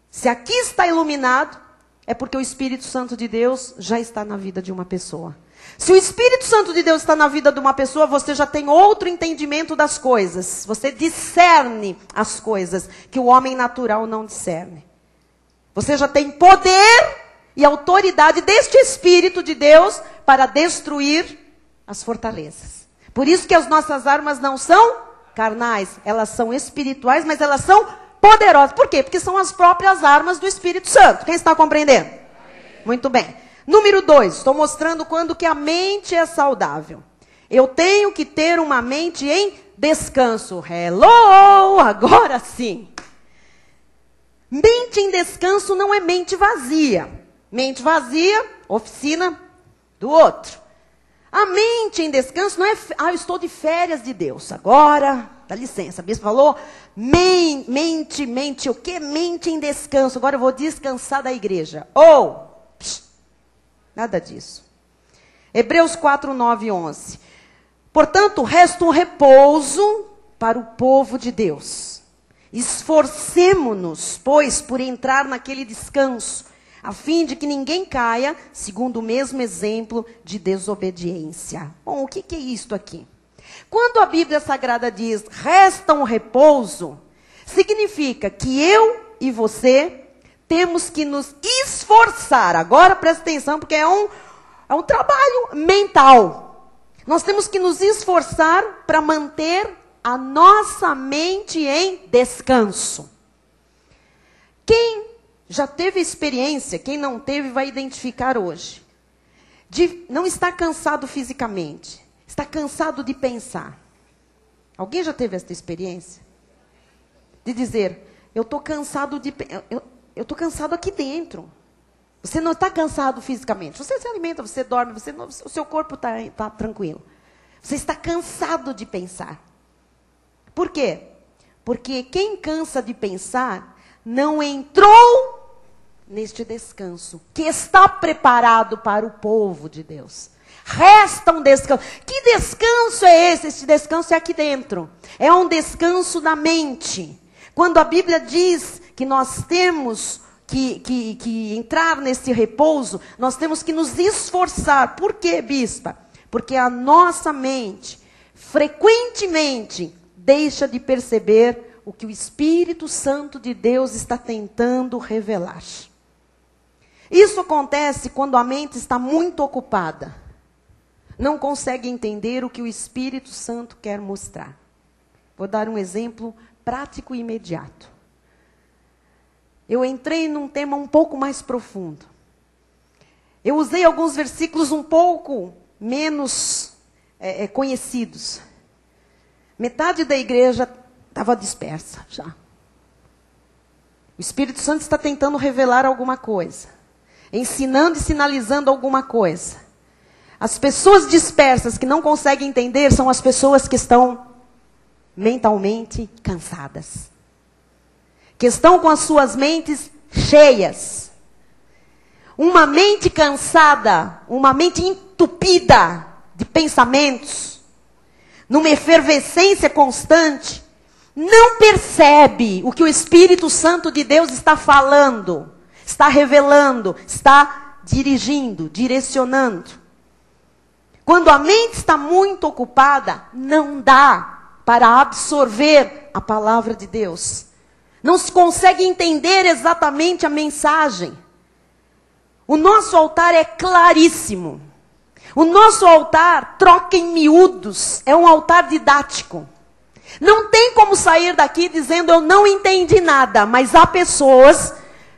Se aqui está iluminado, é porque o Espírito Santo de Deus já está na vida de uma pessoa. Se o Espírito Santo de Deus está na vida de uma pessoa, você já tem outro entendimento das coisas. Você discerne as coisas que o homem natural não discerne. Você já tem poder e autoridade deste Espírito de Deus para destruir as fortalezas. Por isso que as nossas armas não são carnais, elas são espirituais, mas elas são poderosas. Por quê? Porque são as próprias armas do Espírito Santo. Quem está compreendendo? Muito bem. Número 2, estou mostrando quando que a mente é saudável. Eu tenho que ter uma mente em descanso. Hello! Agora sim. Mente em descanso não é mente vazia. Mente vazia, oficina do outro. A mente em descanso não é, eu estou de férias de Deus. Agora, dá licença, a bispo falou, mente, o que? Mente em descanso. Agora eu vou descansar da igreja. Nada disso. Hebreus 4, 9 e 11. Portanto, resta um repouso para o povo de Deus. Esforcemo-nos, pois, por entrar naquele descanso, a fim de que ninguém caia, segundo o mesmo exemplo de desobediência. Bom, o que é isto aqui? Quando a Bíblia Sagrada diz, resta um repouso, significa que eu e você temos que nos esforçar. Agora presta atenção, porque é um trabalho mental. Nós temos que nos esforçar para manter a nossa mente em descanso. Quem já teve experiência, quem não teve vai identificar hoje, de não estar cansado fisicamente, está cansado de pensar. Alguém já teve essa experiência? De dizer, eu estou cansado de eu estou cansado aqui dentro. Você não está cansado fisicamente. Você se alimenta, você dorme, o seu corpo está tranquilo. Você está cansado de pensar. Por quê? Porque quem cansa de pensar não entrou neste descanso, que está preparado para o povo de Deus. Resta um descanso. Que descanso é esse? Este descanso é aqui dentro. É um descanso da mente. Quando a Bíblia diz que nós temos que entrar nesse repouso, nós temos que nos esforçar. Por quê, bispa? Porque a nossa mente, frequentemente, deixa de perceber o que o Espírito Santo de Deus está tentando revelar. Isso acontece quando a mente está muito ocupada. Não consegue entender o que o Espírito Santo quer mostrar. Vou dar um exemplo prático e imediato. Eu entrei num tema um pouco mais profundo. Eu usei alguns versículos um pouco menos conhecidos. Metade da igreja estava dispersa já. O Espírito Santo está tentando revelar alguma coisa. Ensinando e sinalizando alguma coisa. As pessoas dispersas que não conseguem entender são as pessoas que estão mentalmente cansadas. Que estão com as suas mentes cheias. Uma mente cansada, uma mente entupida de pensamentos, numa efervescência constante, não percebe o que o Espírito Santo de Deus está falando, está revelando, está dirigindo, direcionando. Quando a mente está muito ocupada, não dá para absorver a palavra de Deus. Não se consegue entender exatamente a mensagem. O nosso altar é claríssimo. O nosso altar troca em miúdos. É um altar didático. Não tem como sair daqui dizendo eu não entendi nada. Mas há pessoas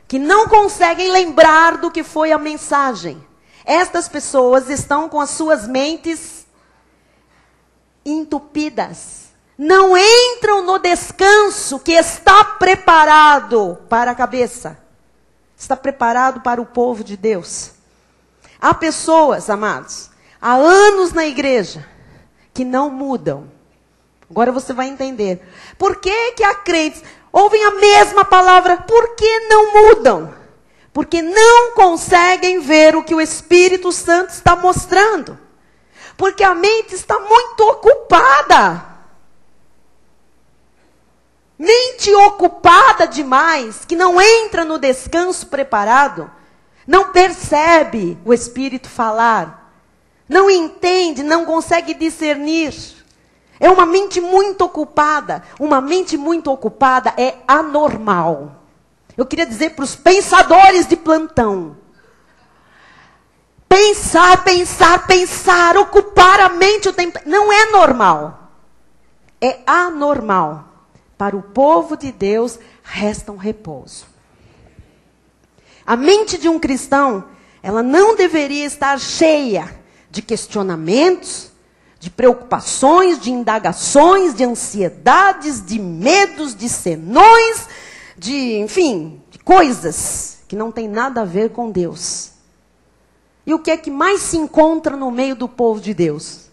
que não conseguem lembrar do que foi a mensagem. Estas pessoas estão com as suas mentes entupidas. Não entram no descanso que está preparado para a cabeça. Está preparado para o povo de Deus. Há pessoas, amados, há anos na igreja, que não mudam. Agora você vai entender. Por que que há crentes ouvem a mesma palavra, por que não mudam? Porque não conseguem ver o que o Espírito Santo está mostrando. Porque a mente está muito ocupada. Mente ocupada demais, que não entra no descanso preparado, não percebe o Espírito falar, não entende, não consegue discernir. É uma mente muito ocupada. Uma mente muito ocupada é anormal. Eu queria dizer para os pensadores de plantão. Pensar, pensar, pensar, ocupar a mente o tempo. Não é normal. É anormal. Para o povo de Deus, resta um repouso. A mente de um cristão, ela não deveria estar cheia de questionamentos, de preocupações, de indagações, de ansiedades, de medos, de senões, enfim, de coisas que não tem nada a ver com Deus. E o que é que mais se encontra no meio do povo de Deus?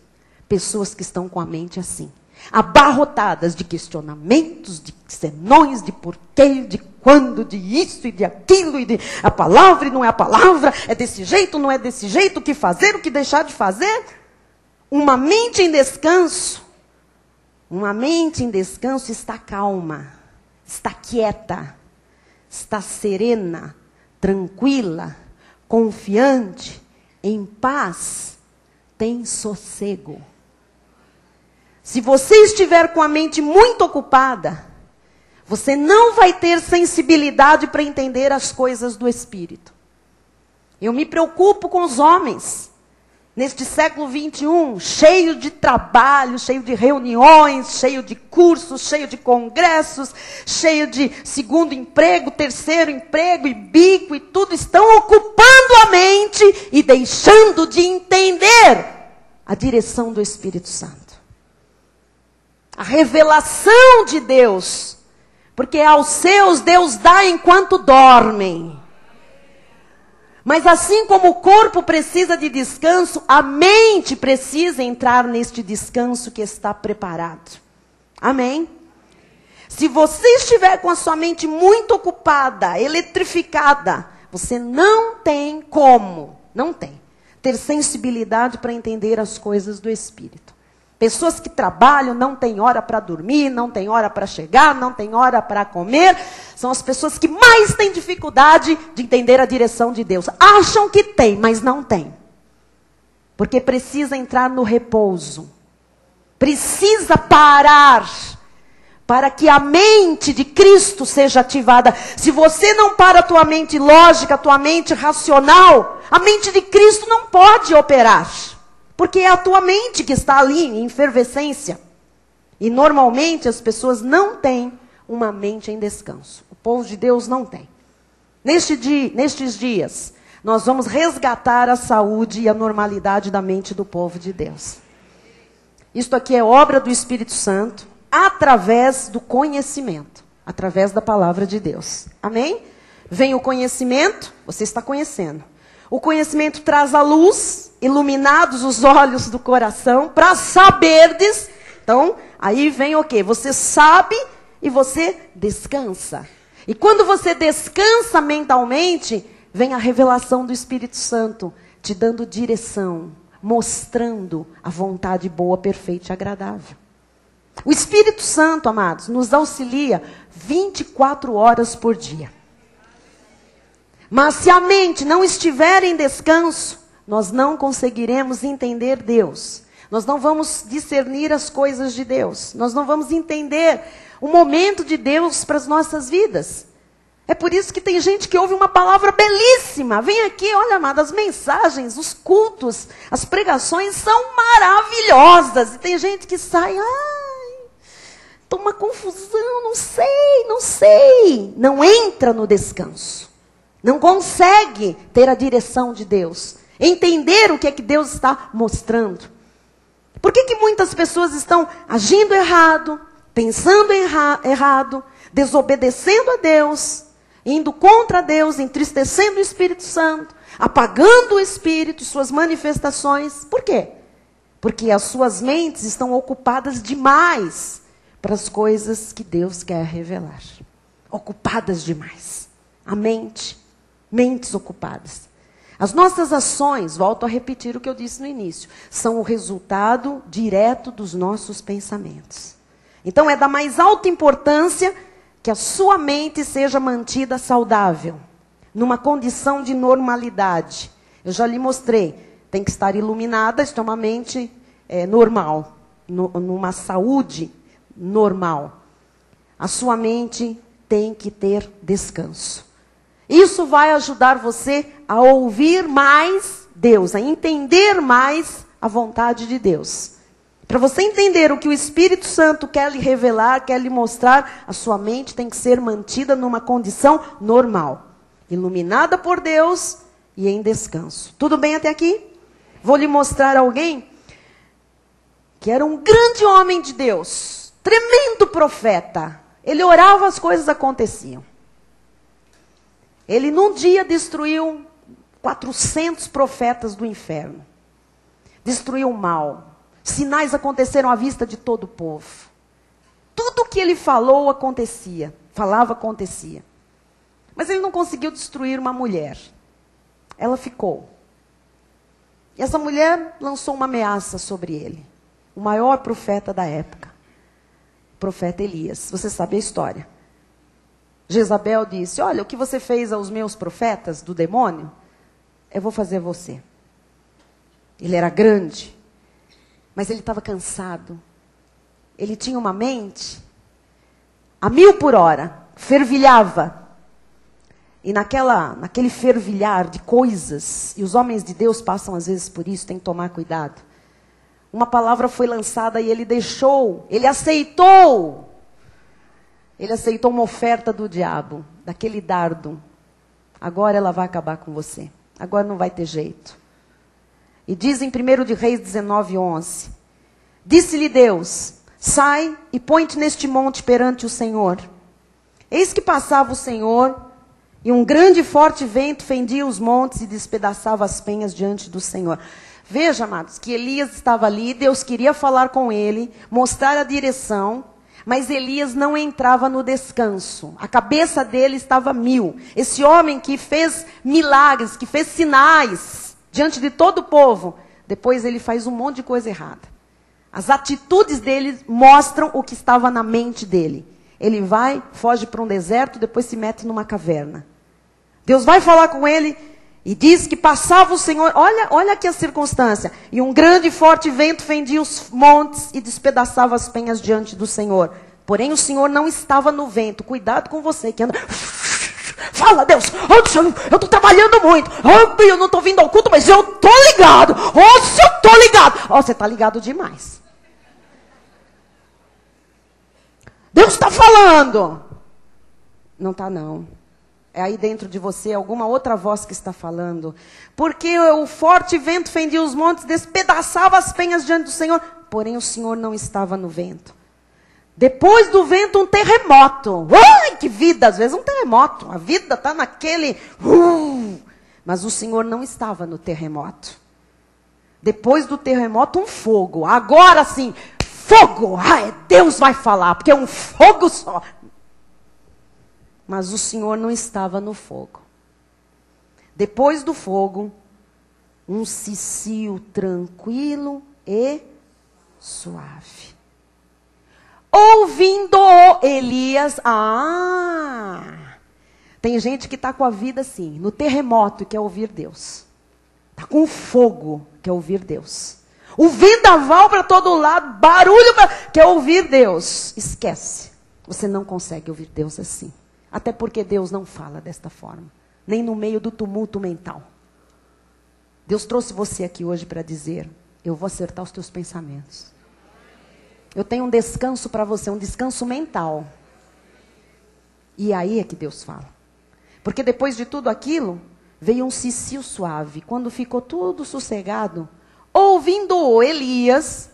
Pessoas que estão com a mente assim, abarrotadas de questionamentos, de senões, de porquê, de quando, de isso e de aquilo, e de a palavra e não é a palavra, é desse jeito, não é desse jeito, o que fazer, o que deixar de fazer. Uma mente em descanso está calma, está quieta, está serena, tranquila, confiante, em paz, tem sossego. Se você estiver com a mente muito ocupada, você não vai ter sensibilidade para entender as coisas do Espírito. Eu me preocupo com os homens. Neste século 21, cheio de trabalho, cheio de reuniões, cheio de cursos, cheio de congressos, cheio de segundo emprego, terceiro emprego e bico e tudo, estão ocupando a mente e deixando de entender a direção do Espírito Santo. A revelação de Deus, porque aos seus Deus dá enquanto dormem. Mas assim como o corpo precisa de descanso, a mente precisa entrar neste descanso que está preparado. Amém? Se você estiver com a sua mente muito ocupada, eletrificada, você não tem como, não tem, ter sensibilidade para entender as coisas do Espírito. Pessoas que trabalham, não têm hora para dormir, não têm hora para chegar, não têm hora para comer. São as pessoas que mais têm dificuldade de entender a direção de Deus. Acham que tem, mas não tem. Porque precisa entrar no repouso. Precisa parar para que a mente de Cristo seja ativada. Se você não para a tua mente lógica, a tua mente racional, a mente de Cristo não pode operar. Porque é a tua mente que está ali em efervescência. E normalmente as pessoas não têm uma mente em descanso. O povo de Deus não tem. Nestes dias, nós vamos resgatar a saúde e a normalidade da mente do povo de Deus. Isto aqui é obra do Espírito Santo, através do conhecimento. Através da palavra de Deus. Amém? Vem o conhecimento, você está conhecendo. O conhecimento traz a luz, iluminados os olhos do coração, para saberdes. Então, aí vem o quê? Você sabe e você descansa. E quando você descansa mentalmente, vem a revelação do Espírito Santo, te dando direção, mostrando a vontade boa, perfeita e agradável. O Espírito Santo, amados, nos auxilia 24 horas por dia. Mas se a mente não estiver em descanso, nós não conseguiremos entender Deus. Nós não vamos discernir as coisas de Deus. Nós não vamos entender o momento de Deus para as nossas vidas. É por isso que tem gente que ouve uma palavra belíssima. Vem aqui, olha, amada, as mensagens, os cultos, as pregações são maravilhosas. E tem gente que sai, estou uma confusão, não sei. Não entra no descanso. Não consegue ter a direção de Deus. Entender o que é que Deus está mostrando. Por que muitas pessoas estão agindo errado, pensando errado, desobedecendo a Deus, indo contra Deus, entristecendo o Espírito Santo, apagando o Espírito, suas manifestações? Por quê? Porque as suas mentes estão ocupadas demais para as coisas que Deus quer revelar. Ocupadas demais. A mente, mentes ocupadas. As nossas ações, volto a repetir o que eu disse no início, são o resultado direto dos nossos pensamentos. Então é da mais alta importância que a sua mente seja mantida saudável, numa condição de normalidade. Eu já lhe mostrei. Tem que estar iluminada, isto é uma mente normal, numa saúde normal. A sua mente tem que ter descanso. Isso vai ajudar você a ouvir mais Deus, a entender mais a vontade de Deus. Para você entender o que o Espírito Santo quer lhe revelar, quer lhe mostrar, a sua mente tem que ser mantida numa condição normal. Iluminada por Deus e em descanso. Tudo bem até aqui? Vou lhe mostrar alguém que era um grande homem de Deus, tremendo profeta. Ele orava, as coisas aconteciam. Ele num dia destruiu 400 profetas do inferno. Destruiu o mal. Sinais aconteceram à vista de todo o povo. Tudo que ele falou acontecia. Falava, acontecia. Mas ele não conseguiu destruir uma mulher. Ela ficou. E essa mulher lançou uma ameaça sobre ele. O maior profeta da época. O profeta Elias. Você sabe a história. Jezabel disse, olha, o que você fez aos meus profetas do demônio, eu vou fazer a você. Ele era grande, mas ele estava cansado. Ele tinha uma mente a 1000 por hora, fervilhava. E naquele fervilhar de coisas, e os homens de Deus passam às vezes por isso, tem que tomar cuidado. Uma palavra foi lançada e ele deixou, ele aceitou uma oferta do diabo, daquele dardo. Agora ela vai acabar com você. Agora não vai ter jeito. E diz em 1 de Reis 19:11, disse-lhe Deus, sai e põe-te neste monte perante o Senhor. Eis que passava o Senhor, e um grande e forte vento fendia os montes e despedaçava as penhas diante do Senhor. Veja, amados, que Elias estava ali, Deus queria falar com ele, mostrar a direção, mas Elias não entrava no descanso. A cabeça dele estava 1000. Esse homem que fez milagres, que fez sinais diante de todo o povo, depois ele faz um monte de coisa errada. As atitudes dele mostram o que estava na mente dele. Ele vai, foge para um deserto, depois se mete numa caverna. Deus vai falar com ele e diz que passava o Senhor, olha aqui a circunstância, e um grande e forte vento fendia os montes e despedaçava as penhas diante do Senhor. Porém o Senhor não estava no vento. Cuidado com você que anda... Fala, Deus, eu estou trabalhando muito, eu não estou vindo ao culto, mas eu estou ligado, se eu estou ligado, você está ligado demais. Deus está falando. Não está não. É aí dentro de você alguma outra voz que está falando. Porque o forte vento fendia os montes, despedaçava as penhas diante do Senhor. Porém o Senhor não estava no vento. Depois do vento um terremoto. Ai, que vida! Às vezes um terremoto. A vida está naquele... Mas o Senhor não estava no terremoto. Depois do terremoto um fogo. Agora sim... Fogo! Deus vai falar, porque é um fogo só. Mas o Senhor não estava no fogo. Depois do fogo, um cicio tranquilo e suave. Ouvindo Elias, tem gente que está com a vida assim, no terremoto, quer ouvir Deus. Está com fogo, quer ouvir Deus. O vendaval para todo lado, barulho, quer ouvir Deus. Esquece. Você não consegue ouvir Deus assim. Até porque Deus não fala desta forma. Nem no meio do tumulto mental. Deus trouxe você aqui hoje para dizer, eu vou acertar os teus pensamentos. Eu tenho um descanso para você, um descanso mental. E aí é que Deus fala. Porque depois de tudo aquilo, veio um cicio suave. Quando ficou tudo sossegado, ouvindo Elias,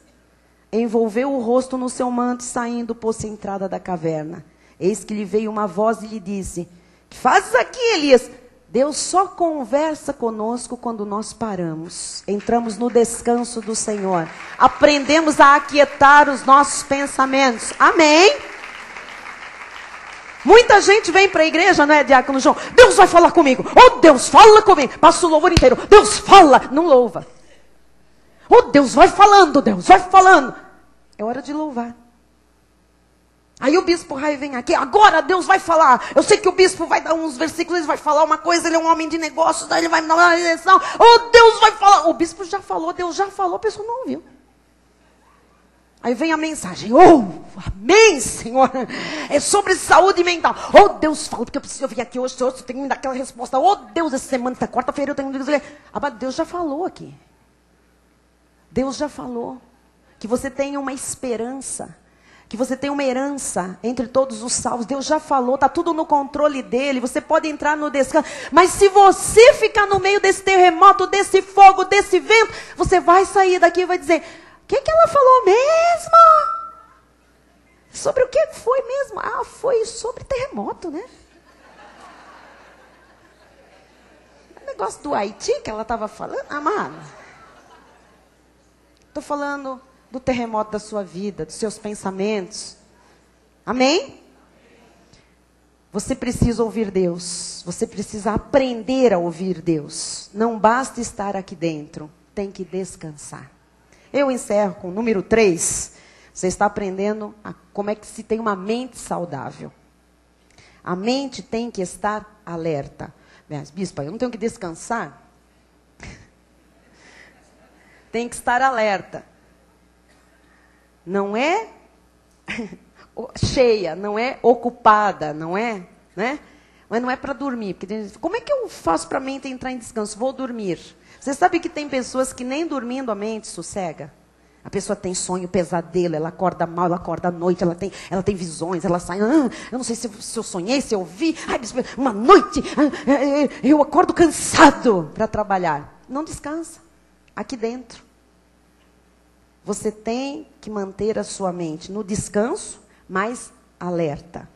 envolveu o rosto no seu manto, saindo, pôs-se à entrada da caverna. Eis que lhe veio uma voz e lhe disse, que fazes aqui, Elias? Deus só conversa conosco quando nós paramos, entramos no descanso do Senhor, aprendemos a aquietar os nossos pensamentos. Amém? Muita gente vem para a igreja, não é, Diácono João? Deus vai falar comigo. Oh, Deus fala comigo. Passa o louvor inteiro. Deus fala. Não louva. Oh, Deus vai falando, Deus vai falando. É hora de louvar. Aí o bispo Rai vem aqui, agora Deus vai falar. Eu sei que o bispo vai dar uns versículos, ele vai falar uma coisa, ele é um homem de negócios, daí ele vai me dar uma direção. Oh, Deus vai falar. O bispo já falou, Deus já falou, a pessoa não ouviu. Aí vem a mensagem, oh, amém, Senhor, é sobre saúde mental. Oh, Deus fala, porque eu preciso vir aqui hoje, Senhor, eu tenho que me dar aquela resposta. Oh, Deus, essa semana, essa quarta-feira eu tenho que dizer. Ah, Deus já falou aqui. Deus já falou que você tem uma esperança, que você tem uma herança entre todos os salvos. Deus já falou, está tudo no controle dele, você pode entrar no descanso. Mas se você ficar no meio desse terremoto, desse fogo, desse vento, você vai sair daqui e vai dizer, o que ela falou mesmo? Sobre o que foi mesmo? Ah, foi sobre terremoto, né? O negócio do Haiti que ela estava falando, amado. Estou falando do terremoto da sua vida, dos seus pensamentos. Amém? Você precisa ouvir Deus. Você precisa aprender a ouvir Deus. Não basta estar aqui dentro. Tem que descansar. Eu encerro com o número 3. Você está aprendendo como é que se tem uma mente saudável. A mente tem que estar alerta. Mas, bispo, eu não tenho que descansar? Tem que estar alerta. Não é cheia, não é ocupada, não é, né? Mas não é para dormir. Porque como é que eu faço para a mente entrar em descanso? Vou dormir. Você sabe que tem pessoas que nem dormindo a mente sossega? A pessoa tem sonho, pesadelo, ela acorda mal, ela acorda à noite, ela tem visões, ela sai, eu não sei se eu sonhei, se eu vi, uma noite, eu acordo cansado para trabalhar. Não descansa, aqui dentro. Você tem que manter a sua mente no descanso, mas alerta.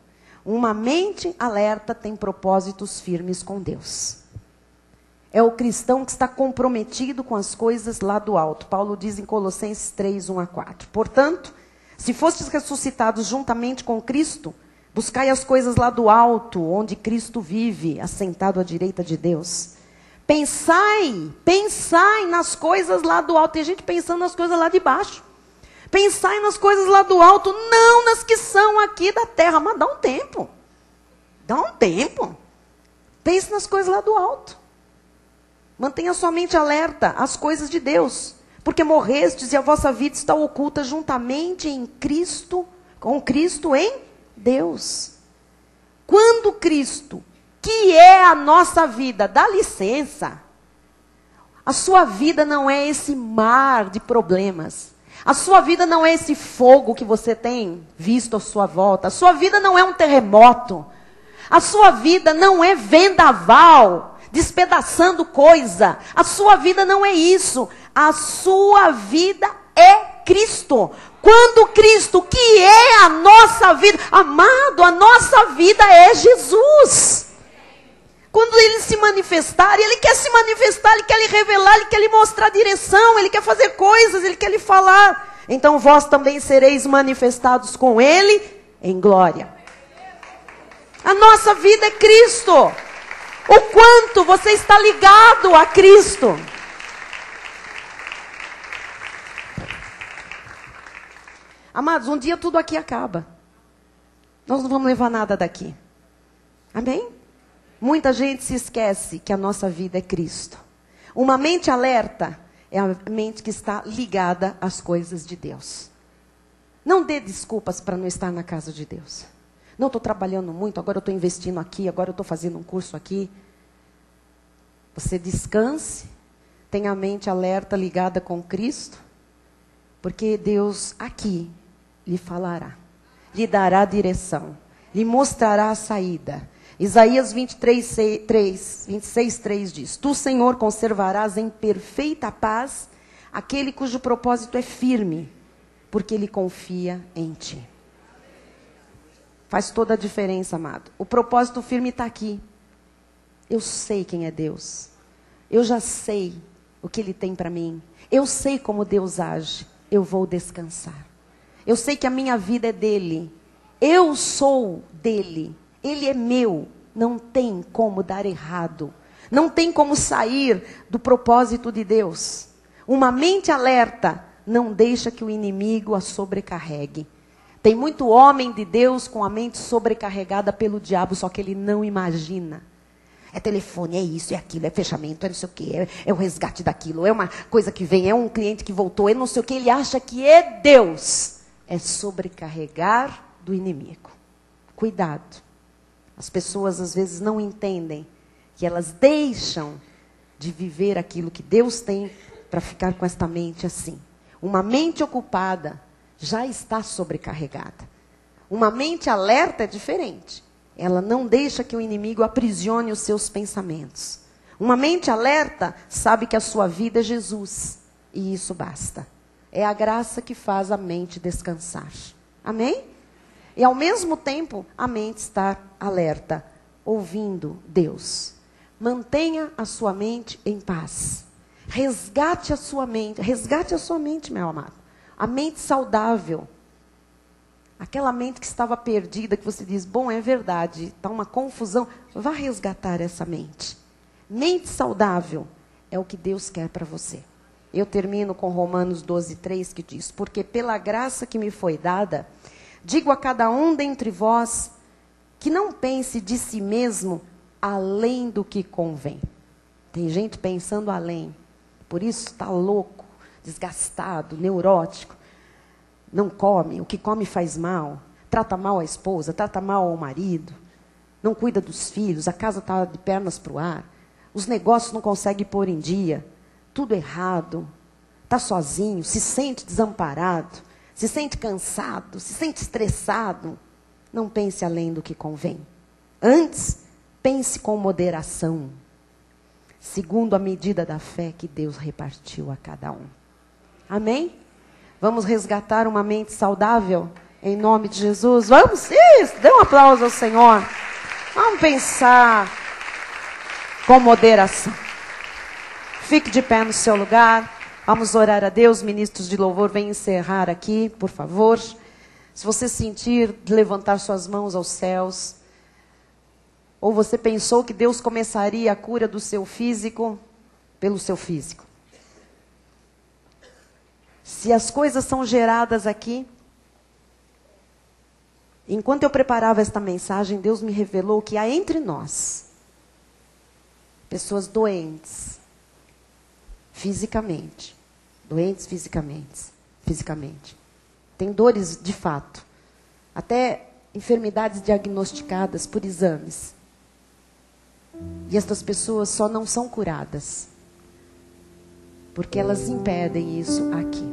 Uma mente alerta tem propósitos firmes com Deus. É o cristão que está comprometido com as coisas lá do alto. Paulo diz em Colossenses 3, 1-4. Portanto, se fostes ressuscitados juntamente com Cristo, buscai as coisas lá do alto, onde Cristo vive, assentado à direita de Deus. Pensai nas coisas lá do alto. Tem gente pensando nas coisas lá de baixo. Pensai nas coisas lá do alto, não nas que são aqui da terra. Mas dá um tempo. Dá um tempo. Pense nas coisas lá do alto. Mantenha sua mente alerta às coisas de Deus. Porque morrestes e a vossa vida está oculta juntamente em Cristo, com Cristo em Deus. Quando Cristo, que é a nossa vida, dá licença, a sua vida não é esse mar de problemas. A sua vida não é esse fogo que você tem visto à sua volta. A sua vida não é um terremoto. A sua vida não é vendaval, despedaçando coisa. A sua vida não é isso. A sua vida é Cristo. Quando Cristo, que é a nossa vida, amado, a nossa vida é Jesus. Quando Ele se manifestar, Ele quer se manifestar, Ele quer lhe revelar, Ele quer lhe mostrar a direção, Ele quer fazer coisas, Ele quer lhe falar. Então vós também sereis manifestados com Ele em glória. A nossa vida é Cristo. O quanto você está ligado a Cristo. Amados, um dia tudo aqui acaba. Nós não vamos levar nada daqui. Amém? Muita gente se esquece que a nossa vida é Cristo. Uma mente alerta é a mente que está ligada às coisas de Deus. Não dê desculpas para não estar na casa de Deus. Não, estou trabalhando muito, agora eu estou investindo aqui, agora eu estou fazendo um curso aqui. Você descanse, tenha a mente alerta, ligada com Cristo, porque Deus aqui lhe falará, lhe dará direção, lhe mostrará a saída. Isaías 26, 3 diz, Tu, Senhor, conservarás em perfeita paz aquele cujo propósito é firme, porque ele confia em Ti. Faz toda a diferença, amado. O propósito firme está aqui. Eu sei quem é Deus. Eu já sei o que Ele tem para mim. Eu sei como Deus age. Eu vou descansar. Eu sei que a minha vida é dele. Eu sou dele. Ele é meu. Não tem como dar errado. Não tem como sair do propósito de Deus. Uma mente alerta não deixa que o inimigo a sobrecarregue. Tem muito homem de Deus com a mente sobrecarregada pelo diabo, só que ele não imagina. É telefone, é isso, é aquilo, é fechamento, é não sei o quê, é o resgate daquilo, é uma coisa que vem, é um cliente que voltou, é não sei o quê. Ele acha que é Deus. É sobrecarregar do inimigo. Cuidado. As pessoas às vezes não entendem que elas deixam de viver aquilo que Deus tem para ficar com esta mente assim. Uma mente ocupada já está sobrecarregada. Uma mente alerta é diferente. Ela não deixa que o inimigo aprisione os seus pensamentos. Uma mente alerta sabe que a sua vida é Jesus. E isso basta. É a graça que faz a mente descansar. Amém? E ao mesmo tempo, a mente está alerta, ouvindo Deus. Mantenha a sua mente em paz. Resgate a sua mente, meu amado. A mente saudável. Aquela mente que estava perdida, que você diz, bom, é verdade, está uma confusão. Vá resgatar essa mente. Mente saudável é o que Deus quer para você. Eu termino com Romanos 12:3, que diz, porque pela graça que me foi dada, digo a cada um dentre vós, que não pense de si mesmo além do que convém. Tem gente pensando além. Por isso está louco, desgastado, neurótico. Não come, o que come faz mal. Trata mal a esposa, trata mal o marido. Não cuida dos filhos, a casa está de pernas para o ar. Os negócios não consegue pôr em dia. Tudo errado. Está sozinho, se sente desamparado. Se sente cansado, se sente estressado. Não pense além do que convém. Antes, pense com moderação. Segundo a medida da fé que Deus repartiu a cada um. Amém? Vamos resgatar uma mente saudável? Em nome de Jesus. Vamos? Isso, dê um aplauso ao Senhor. Vamos pensar com moderação. Fique de pé no seu lugar. Vamos orar a Deus. Ministros de louvor, vem encerrar aqui, por favor. Se você sentir de levantar suas mãos aos céus, ou você pensou que Deus começaria a cura do seu físico pelo seu físico. Se as coisas são geradas aqui, enquanto eu preparava esta mensagem, Deus me revelou que há entre nós pessoas doentes fisicamente. Doentes fisicamente. Tem dores de fato. Até enfermidades diagnosticadas por exames. E estas pessoas só não são curadas porque elas impedem isso aqui.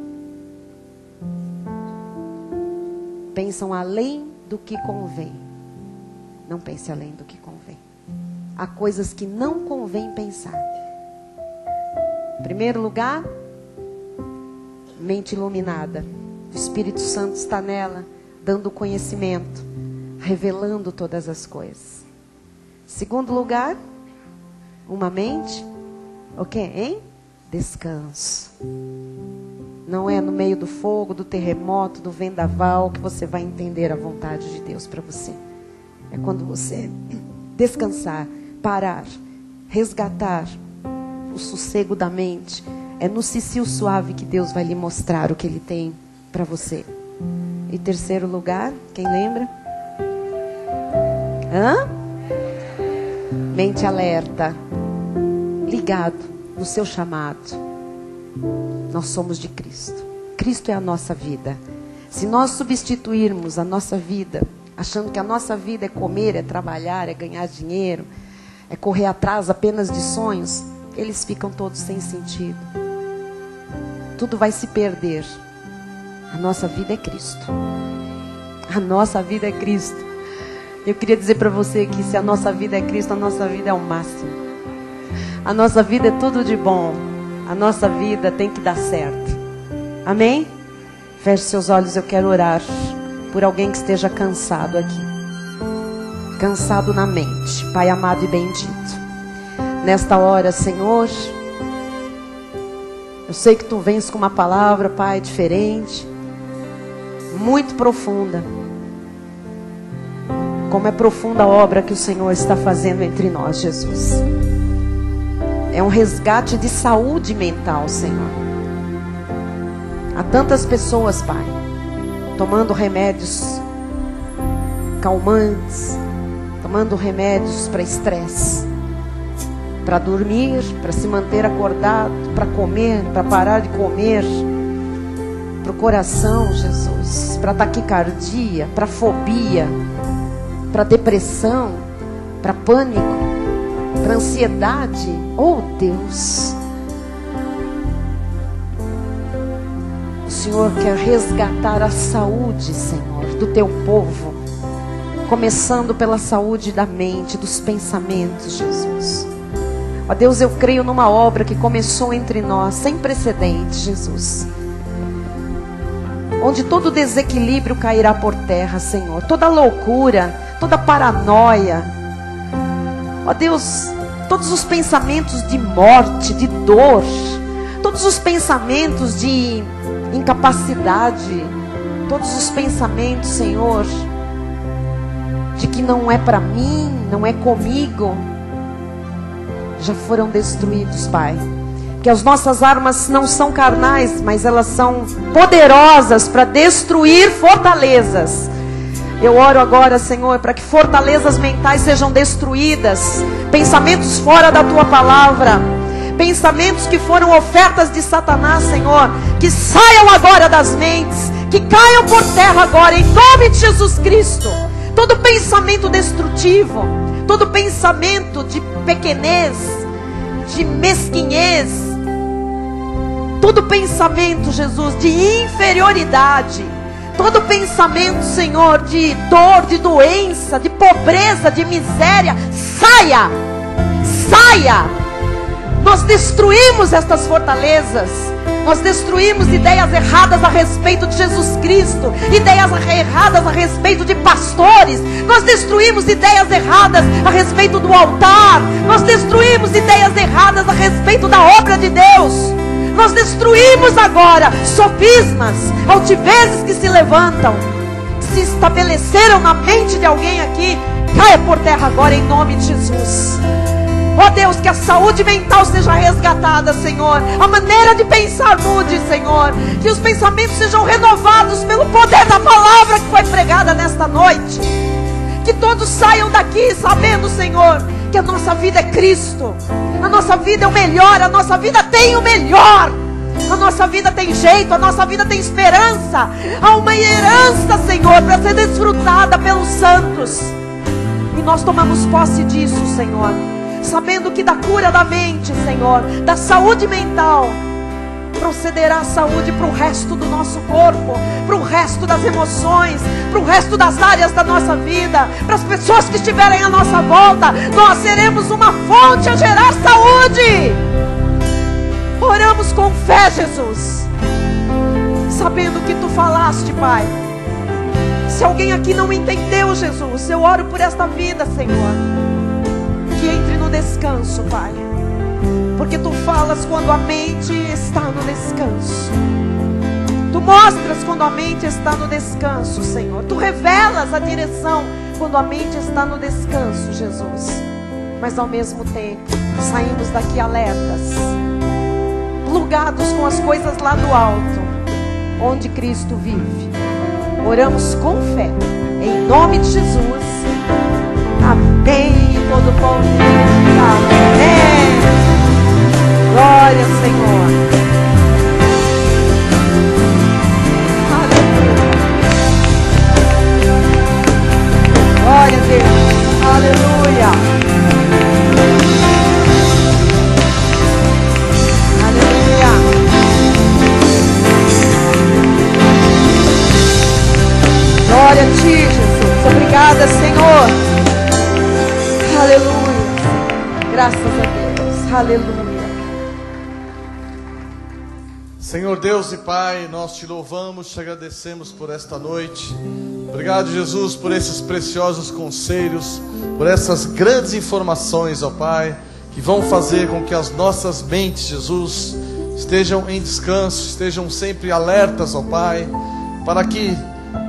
Pensam além do que convém. Não pense além do que convém. Há coisas que não convém pensar. Em primeiro lugar, mente iluminada. O Espírito Santo está nela, dando conhecimento, revelando todas as coisas. Segundo lugar, uma mente, o quê, hein? Descanso. Não é no meio do fogo, do terremoto, do vendaval que você vai entender a vontade de Deus para você. É quando você descansar, parar, resgatar o sossego da mente. É no cicio suave que Deus vai lhe mostrar o que Ele tem para você. E terceiro lugar, quem lembra? Mente alerta, ligado no seu chamado. Nós somos de Cristo. Cristo é a nossa vida. Se nós substituirmos a nossa vida, achando que a nossa vida é comer, é trabalhar, é ganhar dinheiro, é correr atrás apenas de sonhos, eles ficam todos sem sentido. Tudo vai se perder. A nossa vida é Cristo. A nossa vida é Cristo. Eu queria dizer para você que se a nossa vida é Cristo, a nossa vida é o máximo. A nossa vida é tudo de bom. A nossa vida tem que dar certo. Amém? Feche seus olhos, eu quero orar por alguém que esteja cansado aqui. Cansado na mente. Pai amado e bendito. nesta hora, Senhor, eu sei que Tu vens com uma palavra, Pai, diferente, muito profunda. Como é profunda a obra que o Senhor está fazendo entre nós, Jesus. É um resgate de saúde mental, Senhor. Há tantas pessoas, Pai, tomando remédios calmantes, tomando remédios para estresse, para dormir, para se manter acordado, para comer, para parar de comer, para o coração, Jesus, para taquicardia, para fobia, para depressão, para pânico, para ansiedade. Oh, Deus, o Senhor quer resgatar a saúde, Senhor, do Teu povo, começando pela saúde da mente, dos pensamentos, Jesus. Ó Deus, eu creio numa obra que começou entre nós, sem precedentes, Jesus, onde todo desequilíbrio cairá por terra, Senhor, toda loucura, toda paranoia, ó Deus, todos os pensamentos de morte, de dor, todos os pensamentos de incapacidade, todos os pensamentos, Senhor, de que não é para mim, não é comigo, já foram destruídos, Pai. Que as nossas armas não são carnais, mas elas são poderosas para destruir fortalezas. Eu oro agora, Senhor, para que fortalezas mentais sejam destruídas, pensamentos fora da Tua palavra, pensamentos que foram ofertas de Satanás, Senhor, que saiam agora das mentes, que caiam por terra agora, em nome de Jesus Cristo. Todo pensamento destrutivo, todo pensamento de pequenez, de mesquinhez, todo pensamento, Jesus, de inferioridade, todo pensamento, Senhor, de dor, de doença, de pobreza, de miséria, saia, saia. Nós destruímos estas fortalezas, nós destruímos ideias erradas a respeito de Jesus Cristo, ideias erradas a respeito de pastores, nós destruímos ideias erradas a respeito do altar, nós destruímos ideias erradas a respeito da obra de Deus. Nós destruímos agora sofismas, altivezes que se levantam, se estabeleceram na mente de alguém aqui, caia por terra agora em nome de Jesus. Ó Deus, que a saúde mental seja resgatada, Senhor. A maneira de pensar mude, Senhor. Que os pensamentos sejam renovados pelo poder da palavra que foi pregada nesta noite. Que todos saiam daqui sabendo, Senhor, que a nossa vida é Cristo. A nossa vida é o melhor, a nossa vida tem o melhor. A nossa vida tem jeito, a nossa vida tem esperança. Há uma herança, Senhor, para ser desfrutada pelos santos. E nós tomamos posse disso, Senhor, sabendo que da cura da mente, Senhor, da saúde mental, procederá a saúde para o resto do nosso corpo, para o resto das emoções, para o resto das áreas da nossa vida, para as pessoas que estiverem à nossa volta. Nós seremos uma fonte a gerar saúde. Oramos com fé, Jesus, sabendo que Tu falaste, Pai. Se alguém aqui não entendeu, Jesus, eu oro por esta vida, Senhor, que entre no descanso, Pai, porque Tu falas quando a mente está no descanso. Tu mostras quando a mente está no descanso, Senhor. Tu revelas a direção quando a mente está no descanso, Jesus. Mas ao mesmo tempo, saímos daqui alertas, plugados com as coisas lá do alto, onde Cristo vive. Oramos com fé, em nome de Jesus. Amém. Todo o povo diz amém. Glória ao Senhor. Aleluia. Glória a Deus. Aleluia. Aleluia. Glória a Ti, Jesus. Obrigada, Senhor. Aleluia. Graças a Deus. Aleluia. Senhor Deus e Pai, nós Te louvamos, Te agradecemos por esta noite. Obrigado, Jesus, por esses preciosos conselhos, por essas grandes informações, ó Pai, que vão fazer com que as nossas mentes, Jesus, estejam em descanso, estejam sempre alertas, ó Pai, para que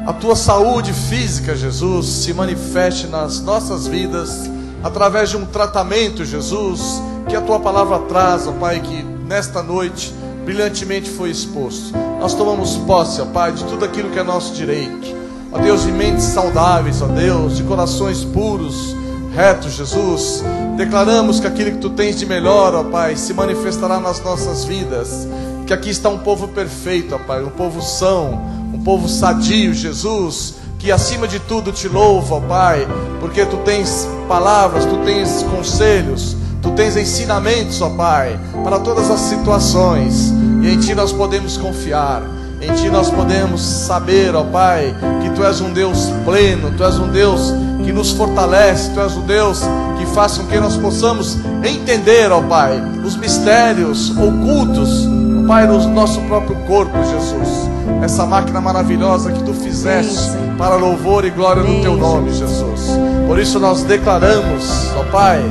a Tua saúde física, Jesus, se manifeste nas nossas vidas, através de um tratamento, Jesus, que a Tua palavra traz, ó Pai, que nesta noite brilhantemente foi exposto. Nós tomamos posse, ó Pai, de tudo aquilo que é nosso direito, ó Deus, de mentes saudáveis, ó Deus, de corações puros, retos, Jesus. Declaramos que aquilo que Tu tens de melhor, ó Pai, se manifestará nas nossas vidas, que aqui está um povo perfeito, ó Pai, um povo são, um povo sadio, Jesus, que acima de tudo Te louva, ó Pai, porque Tu tens palavras, Tu tens conselhos, Tu tens ensinamentos, ó Pai, para todas as situações, e em Ti nós podemos confiar, em Ti nós podemos saber, ó Pai, que Tu és um Deus pleno, Tu és um Deus que nos fortalece, Tu és um Deus que faz com que nós possamos entender, ó Pai, os mistérios ocultos, ó Pai, no nosso próprio corpo, Jesus. Essa máquina maravilhosa que Tu fizeste para louvor e glória do Teu nome, Jesus. Por isso nós declaramos, ó Pai,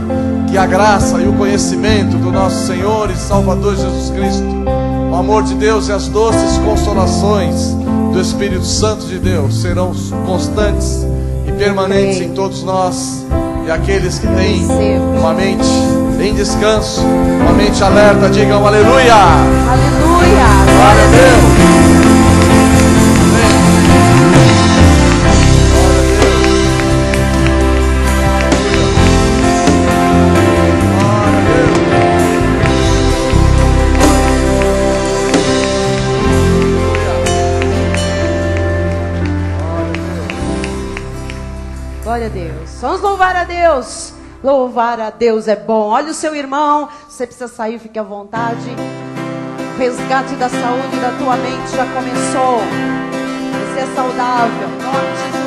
que a graça e o conhecimento do nosso Senhor e Salvador Jesus Cristo, o amor de Deus e as doces consolações do Espírito Santo de Deus serão constantes e permanentes em todos nós. E aqueles que têm uma mente em descanso, uma mente alerta, digam aleluia! Aleluia! Glória a Deus! Glória a Deus. Vamos louvar a Deus. Louvar a Deus é bom. Olha o seu irmão. Você precisa sair, fique à vontade. O resgate da saúde da tua mente já começou. Você é saudável. Em nome de Jesus.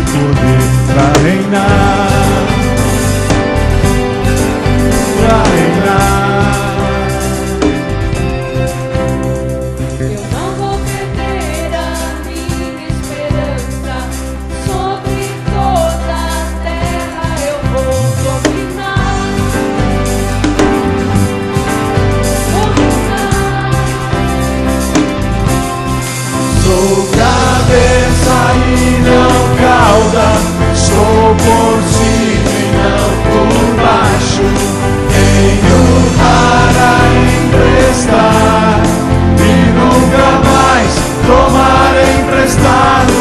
Poder pra reinar, pra reinar. Eu não vou perder a minha esperança, sobre toda a terra eu vou dominar. Sou cabeça e não cauda, sou por cima e não por baixo. Tenho para emprestar e nunca mais tomar emprestado.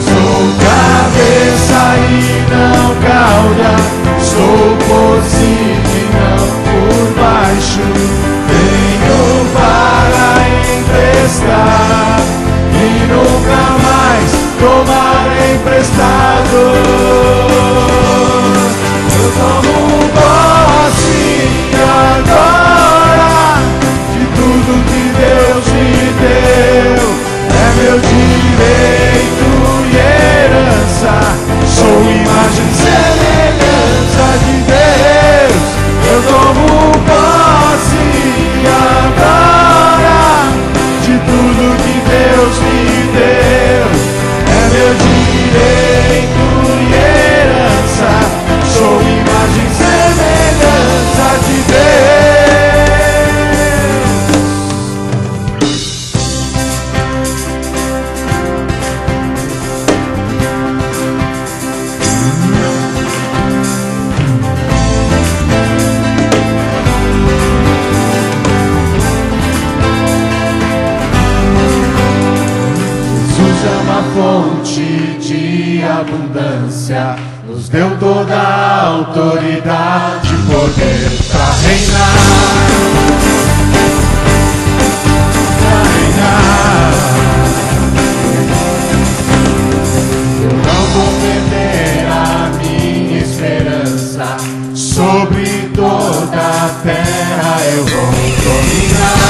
Sou cabeça e não cauda, sou por cima e não por baixo. Tenho para emprestar e nunca mais tomar emprestado. Eu tomo posse agora de tudo que Deus me deu. É meu direito e herança, sou imagem e semelhança de Deus. Eu tomo posse agora de tudo que Deus me deu. É meu direito e herança, sou imagem e semelhança de Deus. Fonte de abundância, nos deu toda a autoridade e poder pra reinar, pra reinar. Eu não vou perder a minha esperança, sobre toda a terra eu vou dominar.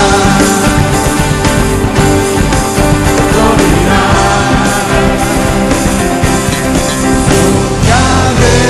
Cabeça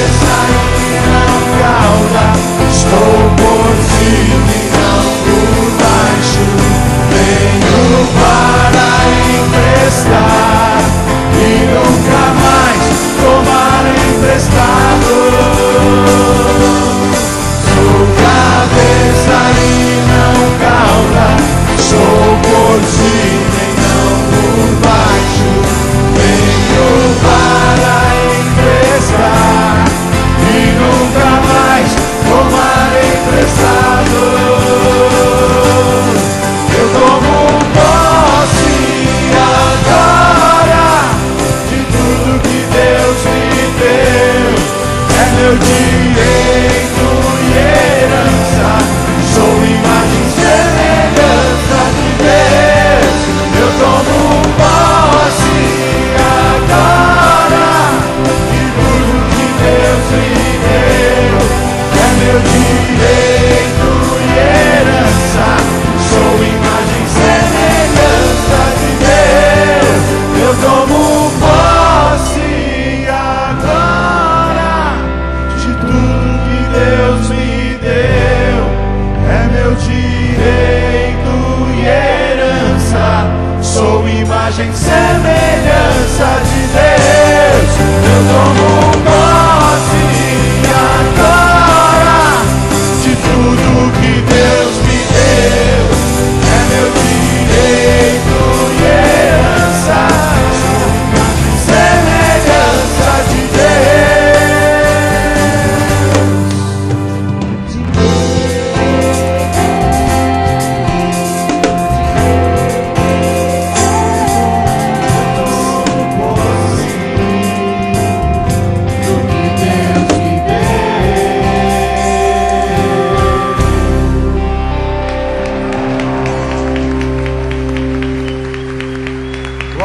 imagem e semelhança de Deus. Eu tomo posse agora de tudo que Deus me deu. É meu direito e herança, imagem e semelhança de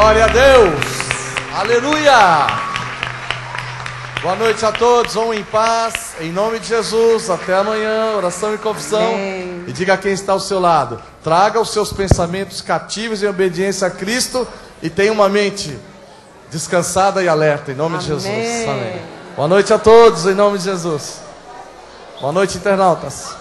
Glória a Deus, aleluia. Boa noite a todos, vão em paz, em nome de Jesus. Até amanhã, oração e confissão. Amém. E diga a quem está ao seu lado: traga os seus pensamentos cativos em obediência a Cristo e tenha uma mente descansada e alerta, em nome de Jesus. Amém. Boa noite a todos, em nome de Jesus. Boa noite, internautas.